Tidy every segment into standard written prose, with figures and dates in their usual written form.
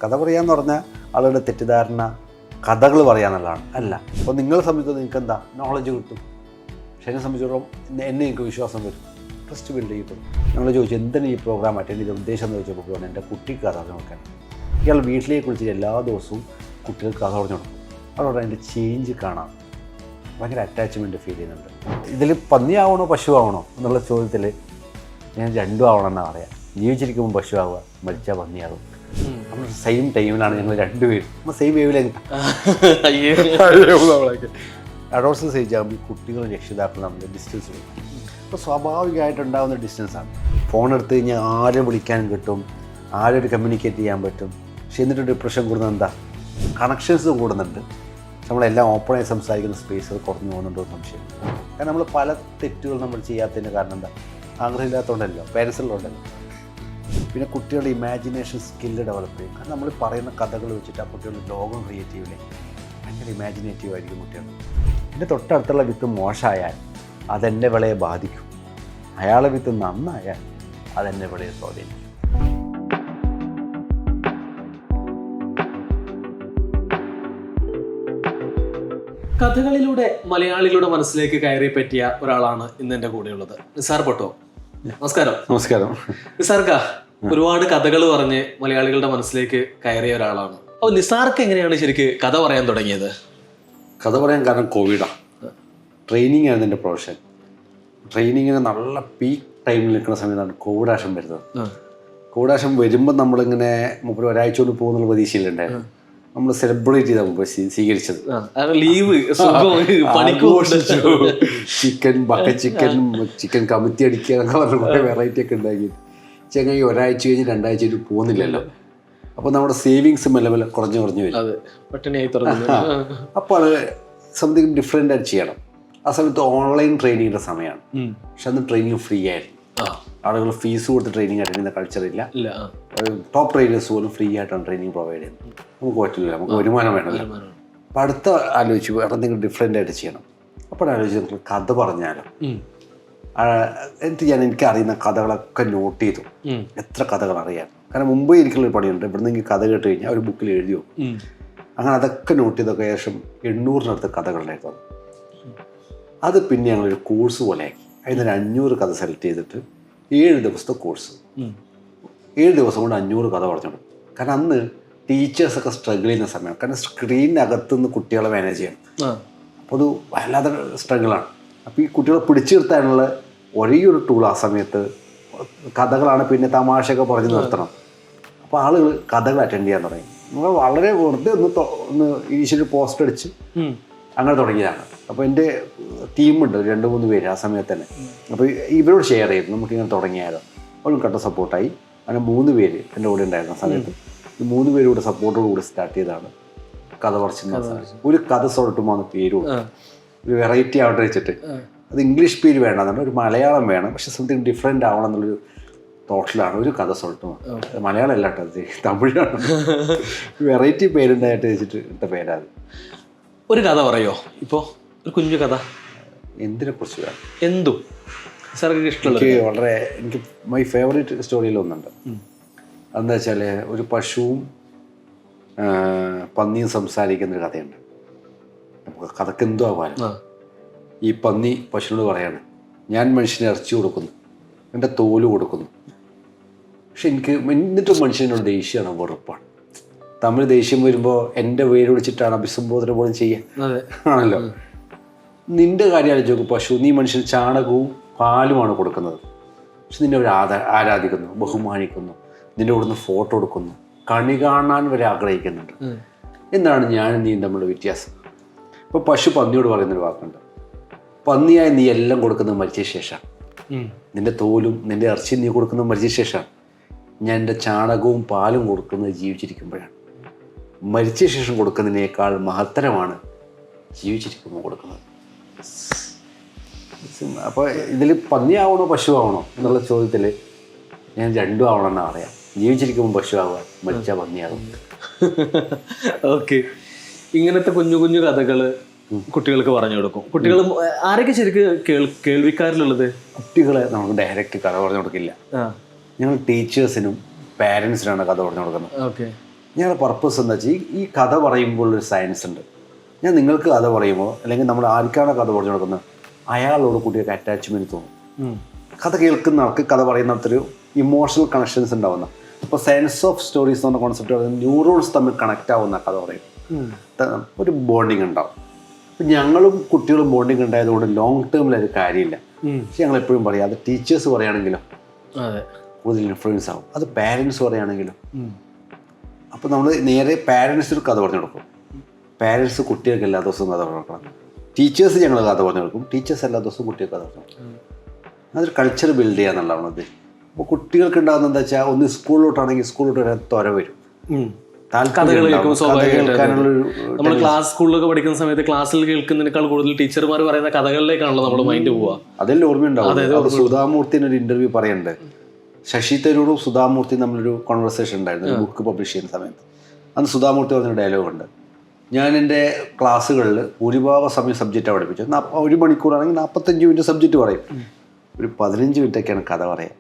കഥ പറയാന്ന് പറഞ്ഞാൽ ആളുകളുടെ തെറ്റിദ്ധാരണ കഥകൾ പറയാന്നുള്ളതാണ്. അല്ല, അപ്പോൾ നിങ്ങളെ സംബന്ധിച്ച് നിങ്ങൾക്ക് എന്താ നോളജ് കിട്ടും. പക്ഷെ എന്നെ സംബന്ധിച്ചിടത്തോളം എന്നെ എനിക്ക് വിശ്വാസം വരും, ട്രസ്റ്റ് ബിൽഡ് ചെയ്യപ്പെടും. ഞങ്ങൾ ചോദിച്ചു എന്തിനാണ് ഈ പ്രോഗ്രാം അറ്റൻഡ് ചെയ്ത ഉദ്ദേശം എന്ന് ചോദിച്ചപ്പോൾ എൻ്റെ കുട്ടിക്ക് കഥ പറഞ്ഞു കൊടുക്കാൻ. ഇയാൾ വീട്ടിലേക്ക് വിളിച്ചിട്ട് എല്ലാ ദിവസവും കുട്ടികൾക്ക് കഥ പറഞ്ഞു കൊടുക്കും. അതോടെ അതിൻ്റെ ചേഞ്ച് കാണാം, ഭയങ്കര അറ്റാച്ച്മെൻറ്റ് ഫീൽ ചെയ്യുന്നുണ്ട്. ഇതിൽ പന്നിയാവണോ പശുവാവണോ എന്നുള്ള ചോദ്യത്തിൽ ഞാൻ രണ്ടും ആവണമെന്നാണ് പറയാം. ജീവിച്ചിരിക്കുമ്പോൾ പശു ആവുക, മരിച്ചാൽ പന്നിയാകും. നമ്മൾ സെയിം ടൈമിലാണ് ഞങ്ങൾ രണ്ടുപേരും നമ്മൾ സെയിം വേവിൽ അഡോൾസൻസ് ഏജ് ആകുമ്പോൾ കുട്ടികളും രക്ഷിതാക്കളും നമ്മൾ ഡിസ്റ്റൻസ് വരും. അപ്പോൾ സ്വാഭാവികമായിട്ടുണ്ടാകുന്ന ഡിസ്റ്റൻസാണ്. ഫോൺ എടുത്ത് കഴിഞ്ഞാൽ ആരെ വിളിക്കാനും കിട്ടും, ആരോട് കമ്മ്യൂണിക്കേറ്റ് ചെയ്യാൻ പറ്റും. പക്ഷെ എന്നിട്ട് ഡിപ്രഷൻ കൂടുന്നത് എന്താ? കണക്ഷൻസ് കൂടുന്നുണ്ട്, നമ്മളെല്ലാം ഓപ്പണായി സംസാരിക്കുന്ന സ്പേസ് കുറഞ്ഞു പോകുന്നുണ്ടോ എന്ന് സംശയം. കാരണം നമ്മൾ പല തെറ്റുകൾ നമ്മൾ ചെയ്യാത്തതിന് കാരണം എന്താ? ആഗ്രഹമില്ലാത്തതുകൊണ്ടല്ലോ, പേരൻസിലുണ്ടല്ലോ. പിന്നെ കുട്ടികളുടെ ഇമാജിനേഷൻ സ്കില്ല് ഡെവലപ്പ് ചെയ്യും. കാരണം നമ്മൾ പറയുന്ന കഥകൾ വെച്ചിട്ട് ആ കുട്ടികളുടെ ലോകം ക്രിയേറ്റീവില്ലേ, ഭയങ്കര ഇമാജിനേറ്റീവ് ആയിരിക്കും കുട്ടികൾ. പിന്നെ തൊട്ടടുത്തുള്ള വിത്ത് മോശമായാൽ അതെൻ്റെ വിളയെ ബാധിക്കും, അയാളെ വിത്ത് നന്നായാൽ അതെൻ്റെ വിളയെ സ്വാധീനിക്കും. കഥകളിലൂടെ മലയാളികളുടെ മനസ്സിലേക്ക് കയറി പറ്റിയ ഒരാളാണ് ഇന്ന് എൻ്റെ കൂടെയുള്ളത്. നിസാർ പൊട്ടോ, നമസ്കാരം. നമസ്കാരം. നിസാർക്ക ഒരുപാട് കഥകൾ പറഞ്ഞ് മലയാളികളുടെ മനസ്സിലേക്ക് കയറിയ ഒരാളാണ്. അപ്പോൾ നിസാർക്ക് എങ്ങനെയാണ് ശരിക്ക് കഥ പറയാൻ തുടങ്ങിയത്? കഥ പറയാൻ കാരണം കോവിഡാണ്. ട്രെയിനിങ് ആയിരുന്നു എൻ്റെ പ്രൊഫഷൻ. ട്രെയിനിങ്ങിന് നല്ല പീക്ക് ടൈമിൽ നിൽക്കുന്ന സമയത്താണ് കോവിഡാശം വരുന്നത്. കോവിഡാശം വരുമ്പോൾ നമ്മളിങ്ങനെ മുപ്പത് ഒരാഴ്ച കൊണ്ട് പോകുന്നുള്ള പ്രതീക്ഷയിലുണ്ടായിരുന്നു. നമ്മൾ സെലിബ്രേറ്റ് ചെയ്താൽ മുമ്പ് സ്വീകരിച്ചത്. ലീവ് ചിക്കൻ ബക്കറ്റ് ചിക്കൻ കമിത്തി അടിക്കുക എന്നൊക്കെ പറഞ്ഞ കുറേ വെറൈറ്റി ഒക്കെ ഉണ്ടാക്കി. ചെങ്ങായി ഒരാഴ്ച കഴിഞ്ഞ് രണ്ടാഴ്ച ആയിട്ട് പോകുന്നില്ലല്ലോ. അപ്പോൾ നമ്മുടെ സേവിങ്സ് മെല്ലെ മെല്ലെ കുറഞ്ഞു വരും. അപ്പോൾ അത് സംതിങ് ഡിഫറെൻ്റ് ആയിട്ട് ചെയ്യണം. ആ സമയത്ത് ഓൺലൈൻ ട്രെയിനിങ്ങിൻ്റെ സമയമാണ്. പക്ഷെ അന്ന് ട്രെയിനിങ് ഫ്രീ ആയിരുന്നു. ആളുകൾ ഫീസ് കൊടുത്ത് ട്രെയിനിങ് അറ്റൻഡ് ചെയ്യുന്ന കൾച്ചറില്ല. ടോപ്പ് ട്രെയിനേഴ്സ് പോലും ഫ്രീ ആയിട്ടാണ് ട്രെയിനിങ് പ്രൊവൈഡ് ചെയ്യുന്നത്. നമുക്ക് പറ്റില്ല, നമുക്ക് വരുമാനം വേണമല്ലോ. അപ്പം അടുത്ത ആലോചിച്ചു വേറെ എന്തെങ്കിലും ഡിഫറെൻ്റ് ആയിട്ട് ചെയ്യണം. അപ്പോഴാലോചിച്ച് നമുക്ക് കഥ പറഞ്ഞാലോ. എന്നിട്ട് എനിക്ക് അറിയുന്ന കഥകളൊക്കെ നോട്ട് ചെയ്തു, എത്ര കഥകൾ അറിയാം. കാരണം മുമ്പേ എനിക്കുള്ളൊരു പണിയുണ്ട്, ഇവിടുന്ന് എനിക്ക് കഥ കേട്ട് കഴിഞ്ഞാൽ ഒരു ബുക്കിൽ എഴുതിയോ. അങ്ങനെ അതൊക്കെ നോട്ട് ചെയ്തൊക്കെ ഏകദേശം 800-നടുത്ത് കഥകളുണ്ടായിരുന്നു. അത് പിന്നെ ഞങ്ങളൊരു കോഴ്സ് പോലെ ആക്കി. അതിന് 500 കഥ സെലക്ട് ചെയ്തിട്ട് 7 ദിവസത്തെ കോഴ്സ്. 7 ദിവസം കൊണ്ട് 500 കഥ പറഞ്ഞോളൂ. കാരണം അന്ന് ടീച്ചേഴ്സൊക്കെ സ്ട്രഗിൾ ചെയ്യുന്ന സമയമാണ്. കാരണം സ്ക്രീനിനകത്തുനിന്ന് കുട്ടികളെ മാനേജ് ചെയ്യണം. അപ്പോൾ അത് വല്ലാതെ സ്ട്രഗിളാണ്. അപ്പോൾ ഈ കുട്ടികളെ പിടിച്ചു നിർത്താനുള്ള ഒരേ ഒരു ടൂൾ ആ സമയത്ത് കഥകളാണ്. പിന്നെ തമാശയൊക്കെ പറഞ്ഞു നിർത്തണം. അപ്പോൾ ആളുകൾ കഥകൾ അറ്റൻഡ് ചെയ്യാൻ തുടങ്ങി. നമ്മൾ വളരെ വെറുതെ ഒന്ന് ഈശ്വര പോസ്റ്റ് അടിച്ച് അങ്ങനെ തുടങ്ങിയതാണ്. അപ്പോൾ എൻ്റെ ടീമുണ്ട് 2-3 പേര് ആ സമയത്ത് തന്നെ. അപ്പോൾ ഇവരോട് ഷെയർ ചെയ്തു നമുക്കിങ്ങനെ തുടങ്ങിയാലോ. അവരും കട്ട സപ്പോർട്ടായി. അങ്ങനെ 3 പേര് എൻ്റെ കൂടെ ഉണ്ടായിരുന്ന സമയത്ത് ഈ 3 പേരും സപ്പോർട്ടോടുകൂടി സ്റ്റാർട്ട് ചെയ്തതാണ് കഥ പറച്ചിൽ. ഒരു കഥ സോൾട്ടുമാണ് പേരും. ഒരു വെറൈറ്റി ആവട്ടെ വെച്ചിട്ട്. അത് ഇംഗ്ലീഷ് പേര് വേണമെന്നുണ്ട്, ഒരു മലയാളം വേണം, പക്ഷെ സംതിങ് ഡിഫറെൻ്റ് ആവണം എന്നുള്ളൊരു തോട്ടിലാണ് ഒരു കഥ സോൾട്ടുമാണ്. മലയാളം അല്ല കേട്ടോ, അത് തമിഴാണ്. വെറൈറ്റി പേരുണ്ടായിട്ട് വെച്ചിട്ട് ഇട്ട പേരാത്. ഒരു കഥ പറയോ ഇപ്പോൾ? ഒരു കുഞ്ഞു കഥ എന്തിനെ കുറിച്ച് വേണം? എന്തും സാർക്ക് ഇഷ്ടമുള്ള. വളരെ എനിക്ക് മൈ ഫേവറേറ്റ് സ്റ്റോറിയിലൊന്നുണ്ട്. അതെന്താ വെച്ചാൽ ഒരു പശുവും പന്നിയും സംസാരിക്കുന്നൊരു കഥയുണ്ട്. നമുക്ക് കഥക്ക് എന്തോ ആവാനും. ഈ പന്നി പശുവിനോട് പറയാണ്, ഞാൻ മനുഷ്യന് ഇറച്ചി കൊടുക്കുന്നു, എൻ്റെ തോല് കൊടുക്കുന്നു. പക്ഷെ എന്നിട്ടും മനുഷ്യനോട് ദേഷ്യമാണ്, വെറുപ്പാണ്. തമിഴ് ദേഷ്യം വരുമ്പോൾ എൻ്റെ പേര് വിളിച്ചിട്ടാണ് അഭിസംബോധന പോലും ചെയ്യുക ആണല്ലോ. നിൻ്റെ കാര്യം ആലോചിച്ച് പശു, നീ മനുഷ്യന് ചാണകവും പാലുമാണ് കൊടുക്കുന്നത്. പക്ഷെ നിന്നെ അവർ ആരാധിക്കുന്നു, ബഹുമാനിക്കുന്നു, നിൻ്റെ കൂടെ ഫോട്ടോ എടുക്കുന്നു, കണി കാണാൻ വരെ ആഗ്രഹിക്കുന്നുണ്ട്. എന്താണ് ഞാനും നീയും തമ്മിലുള്ള വ്യത്യാസം? ഇപ്പോൾ പശു പന്നിയോട് പറയുന്നൊരു വാക്കുണ്ട്, പന്നിയായി നീ എല്ലാം കൊടുക്കുന്നത് മരിച്ച ശേഷമാണ്. നിൻ്റെ തോലും നിൻ്റെ ഇറച്ചിയും നീ കൊടുക്കുന്നത് മരിച്ച ശേഷമാണ്. ഞാൻ എൻ്റെ ചാണകവും പാലും കൊടുക്കുന്നത് ജീവിച്ചിരിക്കുമ്പോഴാണ്. മരിച്ച ശേഷം കൊടുക്കുന്നതിനേക്കാൾ മഹത്തരമാണ് ജീവിച്ചിരിക്കുമ്പോൾ കൊടുക്കുന്നത്. അപ്പോൾ ഇതിൽ പന്നിയാവണോ പശുവാവണോ എന്നുള്ള ചോദ്യത്തിൽ ഞാൻ രണ്ടും ആവണമെന്നാണ് പറയാം. ജീവിച്ചിരിക്കുമ്പോൾ പശു ആവുക, മരിച്ചാൽ പന്നിയാകും. ഓക്കെ, ഇങ്ങനത്തെ കുഞ്ഞു കുഞ്ഞു കഥകൾ കുട്ടികൾക്ക് പറഞ്ഞു കൊടുക്കും. കുട്ടികൾ ആരൊക്കെ ശരിക്കും കേൾവിക്കാരിലുള്ളത്? കുട്ടികളെ നമുക്ക് ഡയറക്റ്റ് കഥ പറഞ്ഞു കൊടുക്കില്ല. ഞങ്ങൾ ടീച്ചേഴ്സിനും പാരൻസിനാണ് കഥ പറഞ്ഞു കൊടുക്കുന്നത്. ഓക്കെ. ഞങ്ങളുടെ പർപ്പസ് എന്താ വെച്ചാൽ ഈ കഥ പറയുമ്പോൾ ഒരു സയൻസ് ഉണ്ട്. ഞാൻ നിങ്ങൾക്ക് കഥ പറയുമ്പോൾ അല്ലെങ്കിൽ നമ്മൾ ആർക്കാണോ കഥ പറഞ്ഞു കൊടുക്കുന്നത് അയാളോട് കൂടിയൊക്കെ അറ്റാച്ച്മെൻറ്റ് തോന്നും. കഥ കേൾക്കുന്ന ആൾക്ക് കഥ പറയുന്നിടത്തൊരു ഇമോഷണൽ കണക്ഷൻസ് ഉണ്ടാവുന്ന. അപ്പോൾ സെൻസ് ഓഫ് സ്റ്റോറീസ് എന്ന് പറഞ്ഞ കോൺസെപ്റ്റ് ന്യൂറോൺസ് തമ്മിൽ കണക്റ്റ് ആവുന്ന കഥ പറയും. ഒരു ബോണ്ടിങ് ഉണ്ടാവും. അപ്പം ഞങ്ങളും കുട്ടികളും ബോണ്ടിങ് ഉണ്ടായതുകൊണ്ട് ലോങ് ടേമിൽ അത് കാര്യമില്ല. പക്ഷെ ഞങ്ങൾ എപ്പോഴും പറയും അത് ടീച്ചേഴ്സ് പറയുകയാണെങ്കിലും കൂടുതൽ ഇൻഫ്ലുവൻസ് ആവും. അത് പാരൻസ് പറയുകയാണെങ്കിലും. അപ്പോൾ നമ്മൾ നേരെ പാരൻസിന് കഥ പറഞ്ഞു കൊടുക്കും. പാരൻസ് കുട്ടികൾക്ക് എല്ലാ ദിവസവും കഥ പറഞ്ഞു കൊടുക്കണം. ടീച്ചേഴ്സ് ഞങ്ങൾ കഥ പറഞ്ഞു കൊടുക്കും. ടീച്ചേഴ്സ് എല്ലാ ദിവസവും കുട്ടികൾക്ക് കഥ പറഞ്ഞു. അതൊരു കൾച്ചർ ബിൽഡ് ചെയ്യുക എന്നുള്ളതാണ് അത്. അപ്പോൾ കുട്ടികൾക്ക് ഉണ്ടാകുന്നത് എന്താ വെച്ചാൽ ഒന്ന് സ്കൂളിലോട്ടാണെങ്കിൽ സ്കൂളിലോട്ട് വരാൻ ത്വര വരും. നമ്മൾ ക്ലാസ് സ്കൂളിലൊക്കെ പഠിക്കുന്ന സമയത്ത് ക്ലാസ്സിൽ കേൾക്കുന്നതിനേക്കാൾ കൂടുതൽ ടീച്ചർമാർ പറയുന്ന കഥകളിലേക്കാണല്ലോ നമ്മൾ മൈൻഡ് പോവുക. അതെല്ലാം ഓർമ്മയുണ്ടാവും. സുധാമൂർത്തിന് ഒരു ഇന്റർവ്യൂ പറയുന്നുണ്ട്. ശശി തരൂരും സുധാമൂർത്തി നമ്മളൊരു കോൺവെർസേഷൻ ഉണ്ടായിരുന്നു ഒരു ബുക്ക് പബ്ലിഷ് ചെയ്യുന്ന സമയത്ത്. അന്ന് സുധാമൂർത്തി പറഞ്ഞൊരു ഡയലോഗുണ്ട്. ഞാൻ എൻ്റെ ക്ലാസ്സുകളിൽ ഭൂരിഭാഗം സമയം സബ്ജക്റ്റാണ് പഠിപ്പിച്ചത്. 1 മണിക്കൂറാണെങ്കിൽ 45 മിനിറ്റ് സബ്ജക്റ്റ് പറയും. ഒരു 15 മിനിറ്റൊക്കെയാണ് കഥ പറയാം.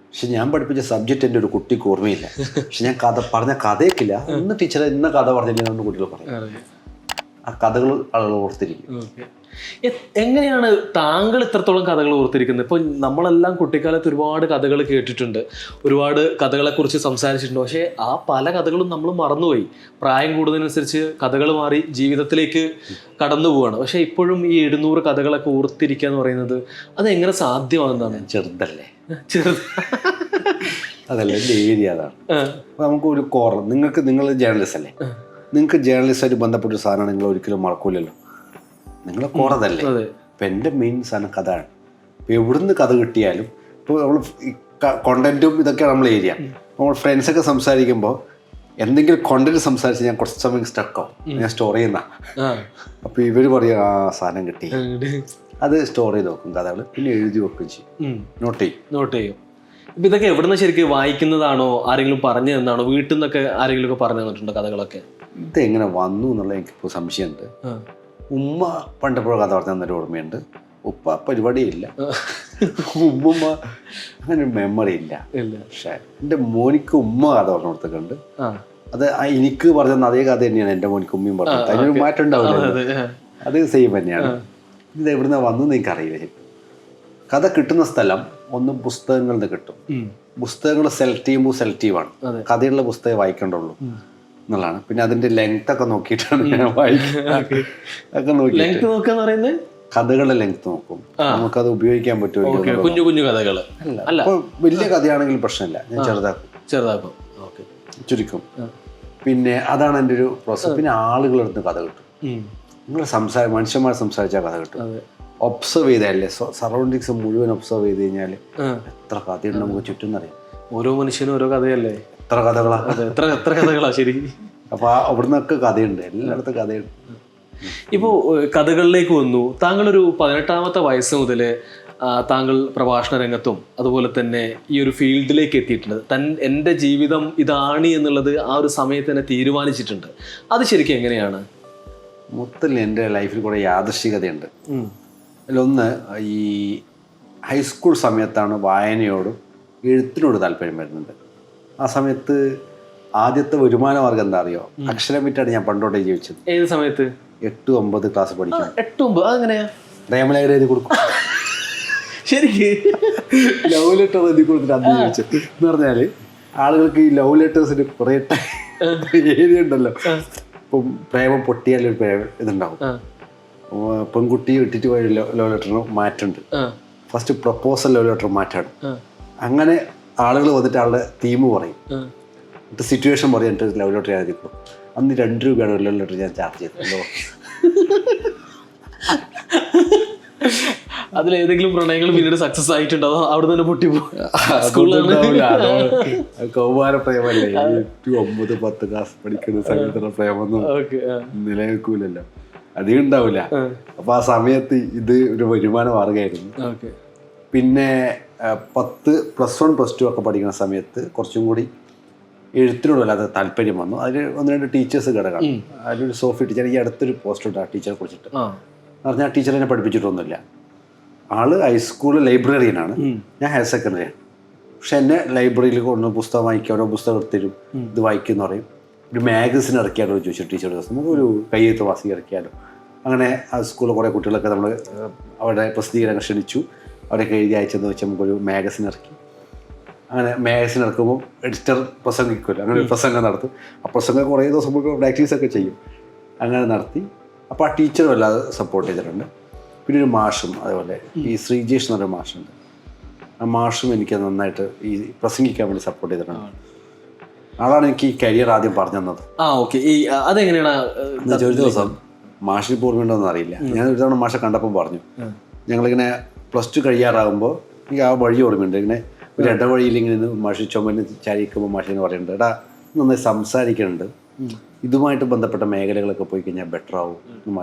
പക്ഷെ ഞാൻ പഠിപ്പിച്ച സബ്ജക്റ്റ് എൻ്റെ ഒരു കുട്ടിക്ക് ഓർമ്മയില്ല. പക്ഷെ ഞാൻ പറഞ്ഞ കഥയൊക്കില്ല. ഇന്ന് ടീച്ചറെ ഇന്ന കഥ പറഞ്ഞില്ലെന്ന് കുട്ടികൾ പറയും. ആ കഥകൾ ആളുകൾ ഓർത്തിരിക്കും. എങ്ങനെയാണ് താങ്കൾ ഇത്രത്തോളം കഥകൾ ഓർത്തിരിക്കുന്നത്? ഇപ്പോൾ നമ്മളെല്ലാം കുട്ടിക്കാലത്ത് ഒരുപാട് കഥകൾ കേട്ടിട്ടുണ്ട്, ഒരുപാട് കഥകളെക്കുറിച്ച് സംസാരിച്ചിട്ടുണ്ട്. പക്ഷേ ആ പല കഥകളും നമ്മൾ മറന്നുപോയി. പ്രായം കൂടുന്നതിനനുസരിച്ച് കഥകൾ മാറി ജീവിതത്തിലേക്ക് കടന്നു പോവുകയാണ്. പക്ഷേ ഇപ്പോഴും ഈ 700 കഥകളൊക്കെ ഓർത്തിരിക്കുക എന്ന് പറയുന്നത് അതെങ്ങനെ സാധ്യമാകുന്നതാണ്? ചെറുതല്ലേ? അതല്ല എൻ്റെ ഏരിയ അതാണ്. അപ്പോൾ നമുക്ക് ഒരു കോറ നിങ്ങൾ ജേർണലിസ്റ്റ് അല്ലേ? നിങ്ങൾക്ക് ജേർണലിസ്റ്റായിട്ട് ബന്ധപ്പെട്ടൊരു സാധനം നിങ്ങൾ ഒരിക്കലും മറക്കൂലല്ലോ. നിങ്ങളെ കോറതല്ലേ? ഇപ്പം എൻ്റെ മെയിൻ സാധനം കഥയാണ്. ഇപ്പോൾ എവിടുന്ന് കഥ കിട്ടിയാലും ഇപ്പോൾ നമ്മൾ കോണ്ടന്റും ഇതൊക്കെയാണ് നമ്മൾ ഏരിയ. നമ്മൾ ഫ്രണ്ട്സൊക്കെ സംസാരിക്കുമ്പോൾ എന്തെങ്കിലും കോണ്ടന്റ് സംസാരിച്ച് ഞാൻ കുറച്ച് സമയം സ്റ്റക്കാവും. ഞാൻ സ്റ്റോർ ചെയ്യുന്ന. അപ്പോൾ ഇവർ പറയും ആ സാധനം കിട്ടി. അത് സ്റ്റോർ ചെയ്ത് വെക്കും കഥകൾ. പിന്നെ എഴുതി വെക്കുകയും ചെയ്യും. നോട്ട് ചെയ്യും. ഇപ്പം ഇതൊക്കെ എവിടുന്ന് ശരിക്കും വായിക്കുന്നതാണോ, ആരെങ്കിലും പറഞ്ഞു തന്നാണോ, വീട്ടിൽ നിന്നൊക്കെ ആരെങ്കിലും ഒക്കെ പറഞ്ഞു തന്നിട്ടുണ്ടോ കഥകളൊക്കെ? ഇതെങ്ങനെ വന്നു എന്നുള്ള എനിക്കിപ്പോൾ സംശയമുണ്ട്. ഉമ്മ പണ്ടെപ്പോഴും കഥ പറഞ്ഞു തന്നൊരു ഓർമ്മയുണ്ട്. ഉപ്പ പരിപാടിയില്ല. ഉമ്മ അങ്ങനെ മെമ്മറി ഇല്ല. പക്ഷേ എൻ്റെ മോനിക്ക് ഉമ്മ കഥ പറഞ്ഞു കൊടുത്തിട്ടുണ്ട്. അത് എനിക്ക് പറഞ്ഞ അതേ കഥ തന്നെയാണ് എൻ്റെ മോനിക്ക് ഉമ്മയും പറഞ്ഞത്. അതിനൊരു മാറ്റം ഉണ്ടാവില്ല. അത് സെയിം തന്നെയാണ്. ഇത് എവിടുന്ന വന്നെന്ന് എനിക്കറിയില്ല. കഥ കിട്ടുന്ന സ്ഥലം ഒന്ന് പുസ്തകങ്ങളിൽ നിന്ന് കിട്ടും. പുസ്തകങ്ങൾ സെലക്ട് ചെയ്യുമ്പോൾ സെലക്റ്റീവാണ്. കഥയുള്ള പുസ്തകം വായിക്കേണ്ടുള്ളൂ എന്നുള്ളതാണ്. പിന്നെ അതിന്റെ ലെങ്ത് ഒക്കെ നോക്കിയിട്ടാണ് ഞാൻ വായിക്കുന്നത്. കഥകളുടെ ലെങ്ത് നോക്കും. നമുക്കത് ഉപയോഗിക്കാൻ പറ്റുമോ? കുഞ്ഞു കുഞ്ഞു കഥകൾ അല്ല. വലിയ കഥയാണെങ്കിൽ പ്രശ്നമില്ല, ഞാൻ ചെറുതാക്കും ചുരുക്കും. പിന്നെ അതാണ് എൻ്റെ ഒരു പ്രോസസ്. പിന്നെ ആളുകളെടുത്ത് കഥ കിട്ടും. നിങ്ങൾ മനുഷ്യന്മാർ സംസാരിച്ചാൽ കഥ കിട്ടും. ഒബ്സർവ് ചെയ്തല്ലേ, സറൗണ്ടിങ്സ് മുഴുവൻ ഒബ്സർവ് ചെയ്ത് കഴിഞ്ഞാൽ എത്ര കഥയുണ്ട് നമുക്ക് ചുറ്റും അറിയാം. ഓരോ മനുഷ്യനും ഓരോ കഥയല്ലേ? എത്ര കഥകളാ, എത്ര കഥകളാ ശരി. അപ്പോൾ അവിടുന്നൊക്കെ കഥയുണ്ട്, എല്ലായിടത്തും കഥയുണ്ട്. ഇപ്പോൾ കഥകളിലേക്ക് വന്നു. താങ്കളൊരു 18-ാമത്തെ വയസ്സ് മുതൽ താങ്കൾ പ്രഭാഷണ രംഗത്തും അതുപോലെ തന്നെ ഈ ഒരു ഫീൽഡിലേക്ക് എത്തിയിട്ടുണ്ട്. എൻ്റെ ജീവിതം ഇതാണ് എന്നുള്ളത് ആ ഒരു സമയത്ത് തന്നെ തീരുമാനിച്ചിട്ടുണ്ട്. അത് ശരിക്കും എങ്ങനെയാണ്? മൊത്തത്തിൽ എൻ്റെ ലൈഫിൽ കൂടെ യാദൃശ്ചികതയുണ്ട്. അതിലൊന്ന്, ഈ ഹൈസ്കൂൾ സമയത്താണ് വായനയോടും എഴുത്തിനോട് താല്പര്യം വരുന്നുണ്ട്. ആ സമയത്ത് ആദ്യത്തെ വരുമാന മാർഗം എന്താ അറിയോ? അക്ഷരം വിറ്റാണ് ഞാൻ പണ്ടോട്ടേ ജീവിച്ചത്. ഏത് സമയത്ത്? 8-9 ക്ലാസ് പഠിക്കണം. 8-9 അതെങ്ങനെയാ? പ്രേമലേഖനം എഴുതി കൊടുക്കും. ശരിക്ക് ലവ് ലെറ്റർ എഴുതി കൊടുത്തിട്ട് അന്ന് ജീവിച്ചത് എന്ന് പറഞ്ഞാൽ ആളുകൾക്ക് ഈ ലവ് ലെറ്റേഴ്സിന് കുറേ ഏരിയ ഉണ്ടല്ലോ. ഇപ്പം പ്രേമം പൊട്ടിയാലൊരു ഇതുണ്ടാവും. പെൺകുട്ടി ഇട്ടിട്ട് പോയ ലവ് ലെറ്ററിന് മാറ്റുണ്ട്. ഫസ്റ്റ് പ്രപ്പോസൽ ലവ് ലെറ്റർ മാറ്റാണ്. അങ്ങനെ ആളുകൾ വന്നിട്ട് ആളുടെ തീം പറയും, എന്നിട്ട് സിറ്റുവേഷൻ പറയും, എന്നിട്ട് ലവ് ലെറ്റർ എഴുതി കൊടുക്കും. അന്ന് 2 രൂപയാണ് ഒരു ലവ് ലെറ്റർ ഞാൻ ചാർജ് ചെയ്തല്ലോ. അതിലേതെങ്കിലും പ്രണയങ്ങൾ പിന്നീട് സക്സസ് ആയിട്ടുണ്ടോ? അവിടെ തന്നെ പൊട്ടിപ്പോകും. കൗമാര പ്രേമല്ലേ, 8-9-10 ക്ലാസ് പഠിക്കുന്ന സമയത്തുള്ള പ്രേമൊന്നും നിലനിൽക്കൂലല്ലോ, അധികം ഉണ്ടാവില്ല. അപ്പൊ ആ സമയത്ത് ഇത് ഒരു വരുമാന മാർഗമായിരുന്നു. പിന്നെ 10 +1 +2 ഒക്കെ പഠിക്കുന്ന സമയത്ത് കുറച്ചും കൂടി എഴുത്തിനോട് വല്ലാതെ താല്പര്യം വന്നു. അതിൽ 1-2 ടീച്ചേഴ്സ് ഘടകമാണ്. അതിലൊരു സോഫി ടീച്ചർ, ഈ അടുത്തൊരു പോസ്റ്റ് ഉണ്ട് ആ ടീച്ചറെ കുറിച്ചിട്ട്. പറഞ്ഞാൽ ആ ടീച്ചർ എന്നെ പഠിപ്പിച്ചിട്ടൊന്നുമില്ല. ആള് ഹൈസ്കൂളിൽ ലൈബ്രറിയനാണ്, ഞാൻ ഹയർ സെക്കൻഡറിയാണ്. പക്ഷെ എന്നെ ലൈബ്രറിയിൽ കൊണ്ട് പുസ്തകം വായിക്കുക, ഓരോ പുസ്തകം എടുത്തരും, ഇത് വായിക്കുമെന്ന് പറയും. ഒരു മാഗസിൻ ഇറക്കിയാലോ ചോദിച്ചു ടീച്ചർ ദിവസം നമുക്കൊരു കയ്യെഴുത്ത് മാസിക ഇറക്കിയാലോ. അങ്ങനെ ആ സ്കൂളിൽ കുറേ കുട്ടികളൊക്കെ നമ്മൾ അവരുടെ പ്രസിദ്ധീകരണം ക്ഷണിച്ചു. അവരൊക്കെ എഴുതി അയച്ചെന്ന് വെച്ചാൽ നമുക്കൊരു മാഗസിൻ ഇറക്കി. അങ്ങനെ മാഗസിൻ ഇറക്കുമ്പോൾ എഡിറ്റർ പ്രസംഗിക്കുമല്ലോ, അങ്ങനെ ഒരു പ്രസംഗം നടത്തും. ആ പ്രസംഗം കുറേ ദിവസം നമുക്ക് പ്രാക്ടീസൊക്കെ ചെയ്യും. അങ്ങനെ നടത്തി. അപ്പോൾ ആ ടീച്ചറും അല്ലാതെ സപ്പോർട്ട് ചെയ്തിട്ടുണ്ട്. പിന്നെ ഒരു മാഷും അതേപോലെ ഈ ശ്രീജേഷ് എന്നൊരു മാഷുണ്ട്. ആ മാഷും എനിക്ക് നന്നായിട്ട് ഈ പ്രസംഗിക്കാൻ വേണ്ടി സപ്പോർട്ട് ചെയ്തിട്ടുണ്ട്. ആളാണ് എനിക്ക് ഈ കരിയർ ആദ്യം പറഞ്ഞു തന്നത്. ഓക്കെ. ഈ അതെങ്ങനെയാണ് ഒരു ദിവസം മാഷിന് ഓർമ്മയുണ്ടോയെന്ന് അറിയില്ല, ഞാൻ ഒരു തവണ മാഷെ കണ്ടപ്പോൾ പറഞ്ഞു, ഞങ്ങളിങ്ങനെ +2 കഴിയാറാകുമ്പോൾ എനിക്ക് ആ വഴി ഓർമ്മയുണ്ട്. ഇങ്ങനെ ഒരു ഇടവഴിയിൽ ഇങ്ങനെ മാഷി ചുമന്ന് ചാരിക്കുമ്പോൾ മാഷിന് പറയുന്നുണ്ട്, എടാ നന്നായി സംസാരിക്കുന്നുണ്ട്, ഇതുമായിട്ട് ബന്ധപ്പെട്ട മേഖലകളൊക്കെ പോയി കഴിഞ്ഞാൽ ബെറ്റർ ആവും,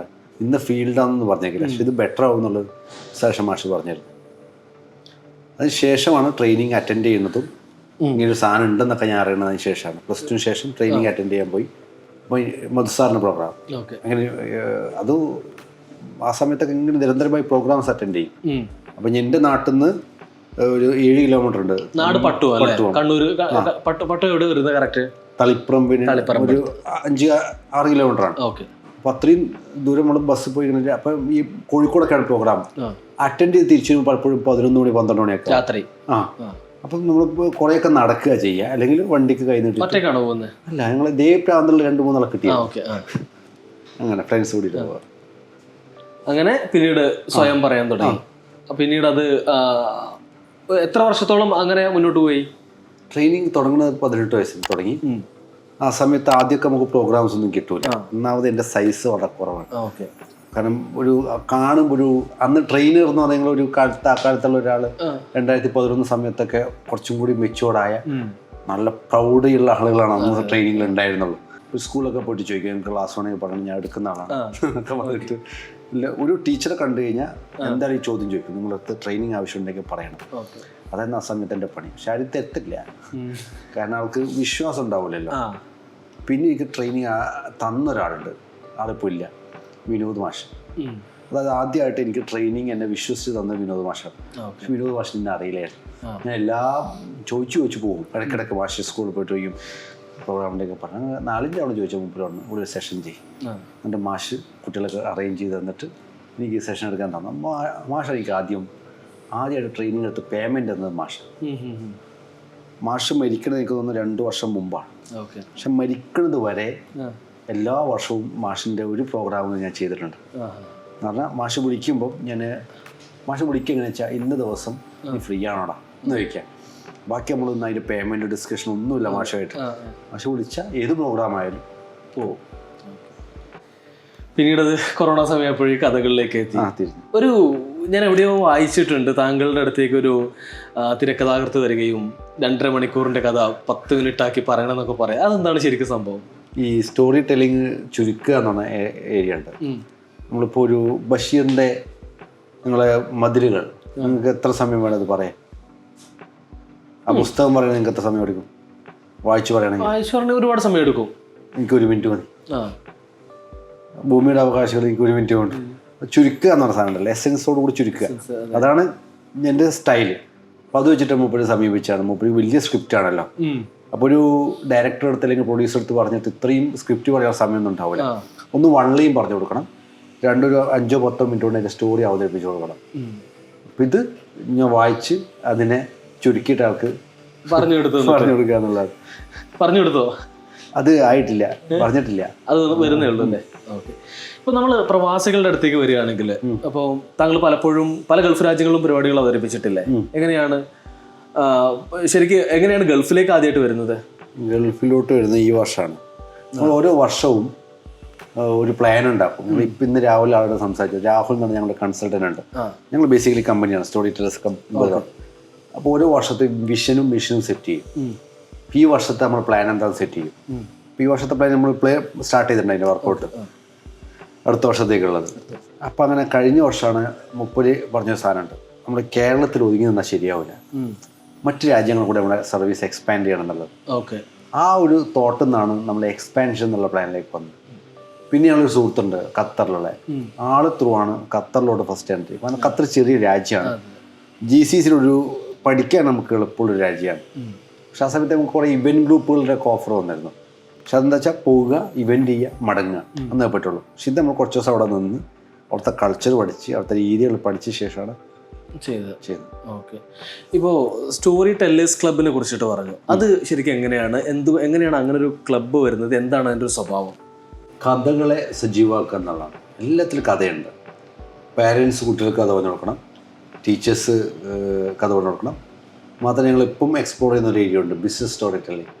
ഇന്ന ഫീൽഡാണെന്ന് പറഞ്ഞേക്കില്ല, പക്ഷെ ഇത് ബെറ്റർ ആവും എന്നുള്ളത് ശേഷം മാഷ് പറഞ്ഞിരുന്നു. അതിന് ശേഷമാണ് ട്രെയിനിങ് അറ്റൻഡ് ചെയ്യുന്നതും ഇങ്ങനൊരു സാധനം ഉണ്ടെന്നൊക്കെ ഞാൻ അറിയണതിന് ശേഷമാണ്. +2 ശേഷം ട്രെയിനിങ് അറ്റൻഡ് ചെയ്യാൻ പോയി. അപ്പോൾ മധുസാറിൻ്റെ പ്രോഗ്രാം അങ്ങനെ അത് ആ സമയത്തൊക്കെ ഇങ്ങനെ നിരന്തരമായി പ്രോഗ്രാംസ് അറ്റൻഡ് ചെയ്യും. അപ്പം എൻ്റെ നാട്ടിൽ നിന്ന് ഒരു 7 കിലോമീറ്റർ ഉണ്ട്. നാട് കണ്ണൂർ. എവിടെ വരുന്നത് കറക്റ്റ്? തളിപ്പുറം. പിന്നെ ഒരു 5-6 കിലോമീറ്ററാണ്. അപ്പം അത്രയും ദൂരം നമ്മൾ ബസ് പോയി കഴിഞ്ഞാൽ അപ്പം ഈ കോഴിക്കോടൊക്കെയാണ് പ്രോഗ്രാം. അറ്റൻഡ് ചെയ്ത് തിരിച്ചു വരുമ്പോൾ പലപ്പോഴും 11 മണി 12 മണിയൊക്കെ രാത്രി. അപ്പം നമ്മൾ കുറേയൊക്കെ നടക്കുക ചെയ്യുക, അല്ലെങ്കിൽ വണ്ടിക്ക് കൈ നീട്ടി. അല്ല, ഞങ്ങൾ ഇതേ പ്രാന്തത്തിൽ 2-3 ആളെ കിട്ടിയ അങ്ങനെ ഫ്രണ്ട്സ് കൂടി പോവുക. അങ്ങനെ പിന്നീട് സ്വയം പറയാൻ തുടങ്ങി. പിന്നീട് അത് എത്ര വർഷത്തോളം അങ്ങനെ മുന്നോട്ട് പോയി? ട്രെയിനിങ് തുടങ്ങുന്നത് 18 വയസ്സിൽ തുടങ്ങി. ആ സമയത്ത് ആദ്യമൊക്കെ നമുക്ക് പ്രോഗ്രാംസ് ഒന്നും കിട്ടൂല. ഒന്നാമത് എൻ്റെ സൈസ് വളരെ കുറവാണ്. കാരണം ഒരു കാണുമ്പോൾ ഒരു അന്ന് ട്രെയിനർ എന്ന് പറയുന്ന ഒരു കാലത്ത് ആ കാലത്തുള്ള ഒരാൾ 2011 സമയത്തൊക്കെ കുറച്ചും കൂടി മെച്ചുവേർഡായ നല്ല പ്രൗഢിയുള്ള ആളുകളാണ് അന്ന് ട്രെയിനിങ്ങിൽ ഉണ്ടായിരുന്നുള്ളൂ. ഒരു സ്കൂളൊക്കെ പോയിട്ട് ചോദിക്കും, എനിക്ക് ക്ലാസ് വേണമെങ്കിൽ പറഞ്ഞു, ഞാൻ എടുക്കുന്ന ആളാണ് എന്നൊക്കെ പറഞ്ഞിട്ട്. ഇല്ല, ഒരു ടീച്ചറെ കണ്ടു കഴിഞ്ഞാൽ എന്താണ് ഈ ചോദ്യം ചോദിക്കും, നിങ്ങൾക്ക് ട്രെയിനിങ് ആവശ്യമുണ്ടെങ്കിൽ പറയണം. അതായിരുന്നു ആ സമയത്ത് എൻ്റെ പണി. പക്ഷെ ആരും തെറ്റില്ല, കാരണം ആൾക്ക് വിശ്വാസം ഉണ്ടാവില്ലല്ലോ. പിന്നെ എനിക്ക് ട്രെയിനിങ് തന്നൊരാളുണ്ട്, ആളിപ്പോൾ ഇല്ല, വിനോദ് മാഷ്. അതായത് ആദ്യമായിട്ട് എനിക്ക് ട്രെയിനിങ് എന്നെ വിശ്വസിച്ച് തന്ന വിനോദ് മാഷാണ്. പക്ഷെ വിനോദ് മാഷിന് എന്നെ അറിയില്ലായിരുന്നു. ഞാൻ എല്ലാം ചോദിച്ചു പോകും. ഇടയ്ക്കിടയ്ക്ക് മാഷ് സ്കൂളിൽ പോയിട്ട് ചോദിക്കും, പ്രോഗ്രാമിൻ്റെയൊക്കെ പറഞ്ഞു 4-5 തവണ ചോദിച്ചാൽ മുമ്പിലാണ് ഒരു സെഷൻ ചെയ്യും. എന്നിട്ട് മാഷ് കുട്ടികളൊക്കെ അറേഞ്ച് ചെയ്ത് തന്നിട്ട് എനിക്ക് ഈ സെഷൻ എടുക്കാൻ തന്നു. മാഷ് എനിക്ക് ആദ്യമായിട്ട് ട്രെയിനിങ് എടുത്ത് പേയ്മെൻറ്റ് തന്നത് മാഷ് മരിക്കണത് എനിക്ക് തോന്നുന്നു 2 വർഷം മുമ്പാണ്. പക്ഷെ മരിക്കുന്നത് വരെ എല്ലാ വർഷവും മാഷിൻ്റെ ഒരു പ്രോഗ്രാമും ഞാൻ ചെയ്തിട്ടുണ്ട്. എന്ന് പറഞ്ഞാൽ മാഷ് വിളിക്കുമ്പോൾ മാഷ് വിളിക്കുക എങ്ങനെയാ വെച്ചാൽ, ഇന്ന ദിവസം നീ ഫ്രീ ആണോടാ എന്ന് ചോദിക്കാം. ബാക്കി നമ്മളൊന്നും അതിൻ്റെ പേയ്മെൻറ്റ് ഡിസ്കഷൻ ഒന്നുമില്ല മാഷായിട്ട്. മാഷ് വിളിച്ചാൽ ഏത് പ്രോഗ്രാം ആയാലും പോകും. പിന്നീട് അത് കൊറോണ സമയപ്പോഴേ കഥകളിലേക്ക് എത്തി. ഞാൻ എവിടെയോ വായിച്ചിട്ടുണ്ട്, താങ്കളുടെ അടുത്തേക്ക് ഒരു തിരക്കഥാകൃത്ത് വരികയും 2.5 മണിക്കൂറിൻ്റെ കഥ 10 മിനിറ്റാക്കി പറയണമെന്നൊക്കെ പറയാം. അതെന്താണ് ശരിക്കും സംഭവം? ഈ സ്റ്റോറി ടെല്ലിങ് ചുരുക്കുക എന്ന് പറഞ്ഞ ഏരിയ ഉണ്ട്. നമ്മളിപ്പോൾ ഒരു ബഷീറിൻ്റെ നിങ്ങളെ മതിലുകൾ, നിങ്ങൾക്ക് എത്ര സമയം വേണം അത് പറയാൻ? ആ പുസ്തകം പറയണമെങ്കിൽ നിങ്ങൾക്ക് എത്ര സമയം എടുക്കും? വായിച്ചു പറയണമെങ്കിൽ ഒരുപാട് സമയം എടുക്കും. എനിക്ക് 1 മിനിറ്റ് മതി. ഭൂമിയുടെ അവകാശികൾ എനിക്ക് 1 മിനിറ്റ് കൊണ്ട് ചുരുക്കുക എന്ന് പറഞ്ഞ സാധനം ഉണ്ടല്ലോ, എസെൻസോട് കൂടി ചുരുക്കുക. അതാണ് എൻ്റെ സ്റ്റൈല്. അപ്പോൾ അത് വെച്ചിട്ട് മൂപ്പര് സമീപിച്ചാണ്. മൂപ്പര് വലിയ സ്ക്രിപ്റ്റ് ആണല്ലോ. അപ്പോൾ ഒരു ഡയറക്ടർ അടുത്ത് അല്ലെങ്കിൽ പ്രൊഡ്യൂസർ അടുത്ത് പറഞ്ഞിട്ട് ഇത്രയും സ്ക്രിപ്റ്റ് പറയാൻ സമയമൊന്നും ഉണ്ടാവില്ല. ഒന്ന് വൺലൈൻ പറഞ്ഞു കൊടുക്കണം, 5-10 മിനിറ്റ് കൊണ്ട് എൻ്റെ സ്റ്റോറി അവതരിപ്പിച്ച് കൊടുക്കണം. അപ്പം ഇത് ഞാൻ വായിച്ച് അതിനെ ചുരുക്കിയിട്ട് ആൾക്ക് പറഞ്ഞു കൊടുക്കുക എന്നുള്ളത്. പറഞ്ഞു കൊടുത്തോ? അത് ആയിട്ടില്ല, പറഞ്ഞിട്ടില്ല, അത് വരുന്നേ ഉള്ളൂ അല്ലേ? ഓക്കെ. ഇപ്പോൾ നമ്മൾ പ്രവാസികളുടെ അടുത്തേക്ക് വരികയാണെങ്കിൽ, അപ്പോൾ താങ്കൾ പലപ്പോഴും പല ഗൾഫ് രാജ്യങ്ങളിലും പരിപാടികൾ അവതരിപ്പിച്ചിട്ടില്ലേ? എങ്ങനെയാണ് ഗൾഫിലേക്ക് ആദ്യമായിട്ട് വരുന്നത്? ഗൾഫിലോട്ട് വരുന്നത് ഈ വർഷമാണ്. നമ്മൾ ഓരോ വർഷവും ഒരു പ്ലാൻ ഉണ്ടാക്കും. ഇപ്പം ഇന്ന് രാഹുൽ ആളോട് സംസാരിച്ചു. രാഹുൽ എന്ന് പറഞ്ഞാൽ ഞങ്ങളുടെ കൺസൾട്ടൻ്റ് ഉണ്ട്. ഞങ്ങൾ ബേസിക്കലി കമ്പനിയാണ്, സ്റ്റോറി ടെല്ലേഴ്സ് കമ്പനി. അപ്പോൾ ഓരോ വർഷത്തെ വിഷനും മിഷനും സെറ്റ് ചെയ്യും. ഈ വർഷത്തെ നമ്മൾ പ്ലാൻ എന്താണെന്ന് സെറ്റ് ചെയ്യും. അപ്പോൾ ഈ വർഷത്തെ പ്ലാൻ നമ്മൾ സ്റ്റാർട്ട് ചെയ്തിട്ടുണ്ട്, അതിൻ്റെ വർക്കൗട്ട് അടുത്ത വർഷത്തേക്കുള്ളത്. അപ്പം അങ്ങനെ കഴിഞ്ഞ വർഷമാണ് മൂപ്പര് പറഞ്ഞൊരു സാധനമുണ്ട്, നമ്മൾ കേരളത്തിൽ ഒതുങ്ങി നിന്നാൽ ശരിയാവില്ല, മറ്റ് രാജ്യങ്ങൾ കൂടെ നമ്മുടെ സർവീസ് എക്സ്പാൻഡ് ചെയ്യണം എന്നുള്ളത്. ആ ഒരു തോട്ടിൽ നിന്നാണ് നമ്മൾ എക്സ്പാൻഷൻ എന്നുള്ള പ്ലാനിലേക്ക് വന്നത്. പിന്നെ ഞങ്ങളൊരു സുഹൃത്തുണ്ട് ഖത്തറിലുള്ള ആള് ത്രൂ ആണ് ഖത്തറിലോട്ട് ഫസ്റ്റ് എൻട്രി. കാരണം ഖത്തർ ചെറിയ രാജ്യമാണ്, GCCയിലൊരു പഠിക്കാൻ നമുക്ക് എളുപ്പമുള്ളൊരു രാജ്യമാണ്. പക്ഷെ ആ സമയത്ത് നമുക്ക് കുറേ ഇവൻറ്റ് ഗ്രൂപ്പുകളുടെ ഒക്കെ ഓഫർ വന്നിരുന്നു. പക്ഷെ അതെന്താ വെച്ചാൽ പോവുക, ഇവന്റ് ചെയ്യുക, മടങ്ങുക എന്നേ പറ്റുള്ളൂ. പക്ഷെ ഇത് നമ്മൾ കുറച്ച് ദിവസം അവിടെ നിന്ന് അവിടുത്തെ കൾച്ചർ പഠിച്ച് അവിടുത്തെ രീതികൾ പഠിച്ച ശേഷമാണ് ചെയ്തത്. ഓക്കെ. ഇപ്പോൾ സ്റ്റോറി ടെല്ലേഴ്സ് ക്ലബിനെ കുറിച്ചിട്ട് പറഞ്ഞു. അത് ശരിക്കും എങ്ങനെയാണ് അങ്ങനെ ഒരു ക്ലബ്ബ് വരുന്നത്? എന്താണ് അതിൻ്റെ ഒരു സ്വഭാവം? കഥകളെ സജീവമാക്കുക എന്നുള്ളതാണ്. എല്ലാത്തിലും കഥയുണ്ട്. പാരൻസ് കുട്ടികൾക്ക് കഥ പറഞ്ഞു കൊടുക്കണം, ടീച്ചേഴ്സ് കഥ പറഞ്ഞു കൊടുക്കണം. മാത്രമേ ഞങ്ങളിപ്പം എക്സ്പ്ലോർ ചെയ്യുന്ന ഒരു ഏരിയ ഉണ്ട്, ബിസിനസ് സ്റ്റോറി ടെല്ലിങ്.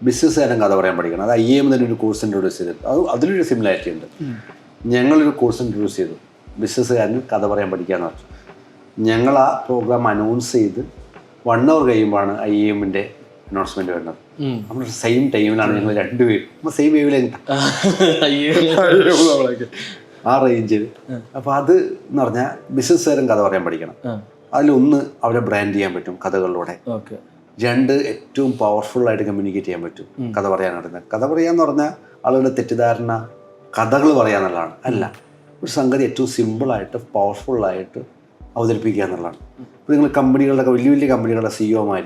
ബിസിനസ്സുകാരൻ കഥ പറയാൻ പഠിക്കണം. അത് IIM തന്നെ ഒരു കോഴ്സ് ഇൻട്രൊഡ്യൂസ് ചെയ്തിട്ട് അതിലൊരു സിമിലാരിറ്റി ഉണ്ട്. ഞങ്ങളൊരു കോഴ്സ് ഇൻട്രൊഡ്യൂസ് ചെയ്തു, ബിസിനസ്സുകാരന് കഥ പറയാൻ പഠിക്കാമെന്ന് പറഞ്ഞു. ഞങ്ങൾ ആ പ്രോഗ്രാം അനൗൺസ് ചെയ്ത് 1 hour കഴിയുമ്പോഴാണ് IIM-ന്റെ അനൗൺസ്മെന്റ് വരുന്നത്. നമ്മൾ സെയിം ടൈമിലാണ് ഞങ്ങൾ രണ്ടുപേരും നമ്മൾ സെയിം വേവിൽ ആ റേഞ്ചിൽ. അപ്പോൾ അത് എന്ന് പറഞ്ഞാൽ ബിസിനസ്സുകാരൻ കഥ പറയാൻ പഠിക്കണം. അതിലൊന്ന് അവരെ ബ്രാൻഡ് ചെയ്യാൻ പറ്റും കഥകളിലൂടെ. 2 ഏറ്റവും പവർഫുള്ളായിട്ട് കമ്മ്യൂണിക്കേറ്റ് ചെയ്യാൻ പറ്റും കഥ പറയാനറിയുന്നത്. കഥ പറയാന്ന് പറഞ്ഞാൽ ആളുകളുടെ തെറ്റിദ്ധാരണ കഥകൾ പറയാന്നുള്ളതാണ്. അല്ല, ഒരു സംഗതി ഏറ്റവും സിമ്പിളായിട്ട് പവർഫുള്ളായിട്ട് അവതരിപ്പിക്കുക എന്നുള്ളതാണ്. ഇപ്പോൾ നിങ്ങൾ കമ്പനികളുടെ വലിയ വലിയ കമ്പനികളുടെ CEO-മാർ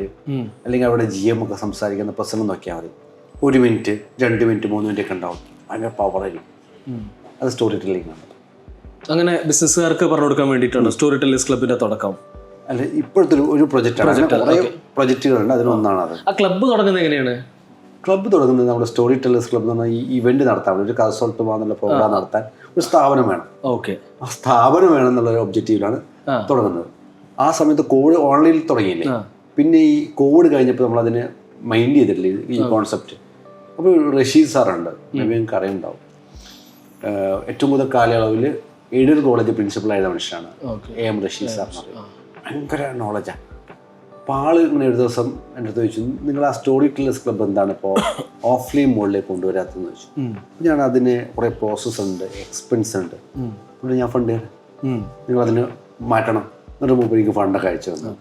അല്ലെങ്കിൽ അവരുടെ GM ഒക്കെ സംസാരിക്കുന്ന പ്രസംഗം നോക്കിയാൽ മതി. 1 മിനിറ്റ് 2 മിനിറ്റ് 3 മിനിറ്റ് ഒക്കെ ഉണ്ടാവും. ഭയങ്കര പവറായിരിക്കും. അത് സ്റ്റോറി ടെല്ലിംഗ് ആണ്. അങ്ങനെ ബിസിനസ്സുകാർക്ക് പറഞ്ഞു കൊടുക്കാൻ വേണ്ടിയിട്ടാണ് സ്റ്റോറി ടെല്ലേഴ്സ് ക്ലബിന്റെ തുടക്കം. അല്ല, ഇപ്പോഴത്തെ ഒരു പ്രൊജക്റ്റാണ്. കുറേ പ്രൊജക്റ്റുകളുണ്ട്, അതിലൊന്നാണ് അത്. ആ ക്ലബ്ബ് തുടങ്ങുന്നത് എങ്ങനെയാണ്? ക്ലബ്ബ് തുടങ്ങുന്നത് നമ്മുടെ സ്റ്റോറി ടെല്ലേഴ്സ് ക്ലബ്ബ് എന്ന് പറഞ്ഞാൽ ഈ ഇവന്റ് നടത്താൻ, ഒരു കഥ എന്നുള്ള പ്രോഗ്രാം നടത്താൻ ഒരു സ്ഥാപനം വേണം. ഓക്കെ. ആ സ്ഥാപനം വേണം എന്നുള്ള ഒബ്ജക്റ്റീവിലാണ് തുടങ്ങുന്നത്. ആ സമയത്ത് കോവിഡ് ഓൺലൈനിൽ തുടങ്ങിയില്ലേ, പിന്നെ ഈ കോവിഡ് കഴിഞ്ഞപ്പോൾ നമ്മളതിനെ മൈൻഡ് ചെയ്തിട്ടില്ലേ ഈ കോൺസെപ്റ്റ്. അപ്പോൾ റഷീദ് സാറുണ്ട്, നിങ്ങൾക്ക് അറിയുണ്ടാവും. ഏറ്റവും കൂടുതൽ കാലയളവിൽ എയ്ഡഡ് കോളേജ് പ്രിൻസിപ്പളായിരുന്ന മനുഷ്യനാണ് AM റഷീദ് സാർ എന്ന് പറയും. ഭയങ്കര നോളജാണ്. അപ്പോൾ ആൾ ഇങ്ങനെ ഒരു ദിവസം എൻ്റെ അടുത്ത് ചോദിച്ചു, നിങ്ങൾ ആ സ്റ്റോറി ടെല്ലേഴ്സ് ക്ലബ്ബ് എന്താണ് ഇപ്പോൾ ഓഫ്ലൈൻ മോഡിലേക്ക് കൊണ്ടുവരാത്തതെന്ന് ചോദിച്ചു. ഞാൻ അതിന് കുറേ പ്രോസസ്സ് ഉണ്ട്, എക്സ്പെൻസ് ഉണ്ട്, അതുകൊണ്ട് ഞാൻ ഫണ്ട് തരാം, നിങ്ങളതിന് മാറ്റണം എന്നിട്ട് മൂപ്പർക്ക് ഫണ്ടൊക്കെ അയച്ചു തന്നു.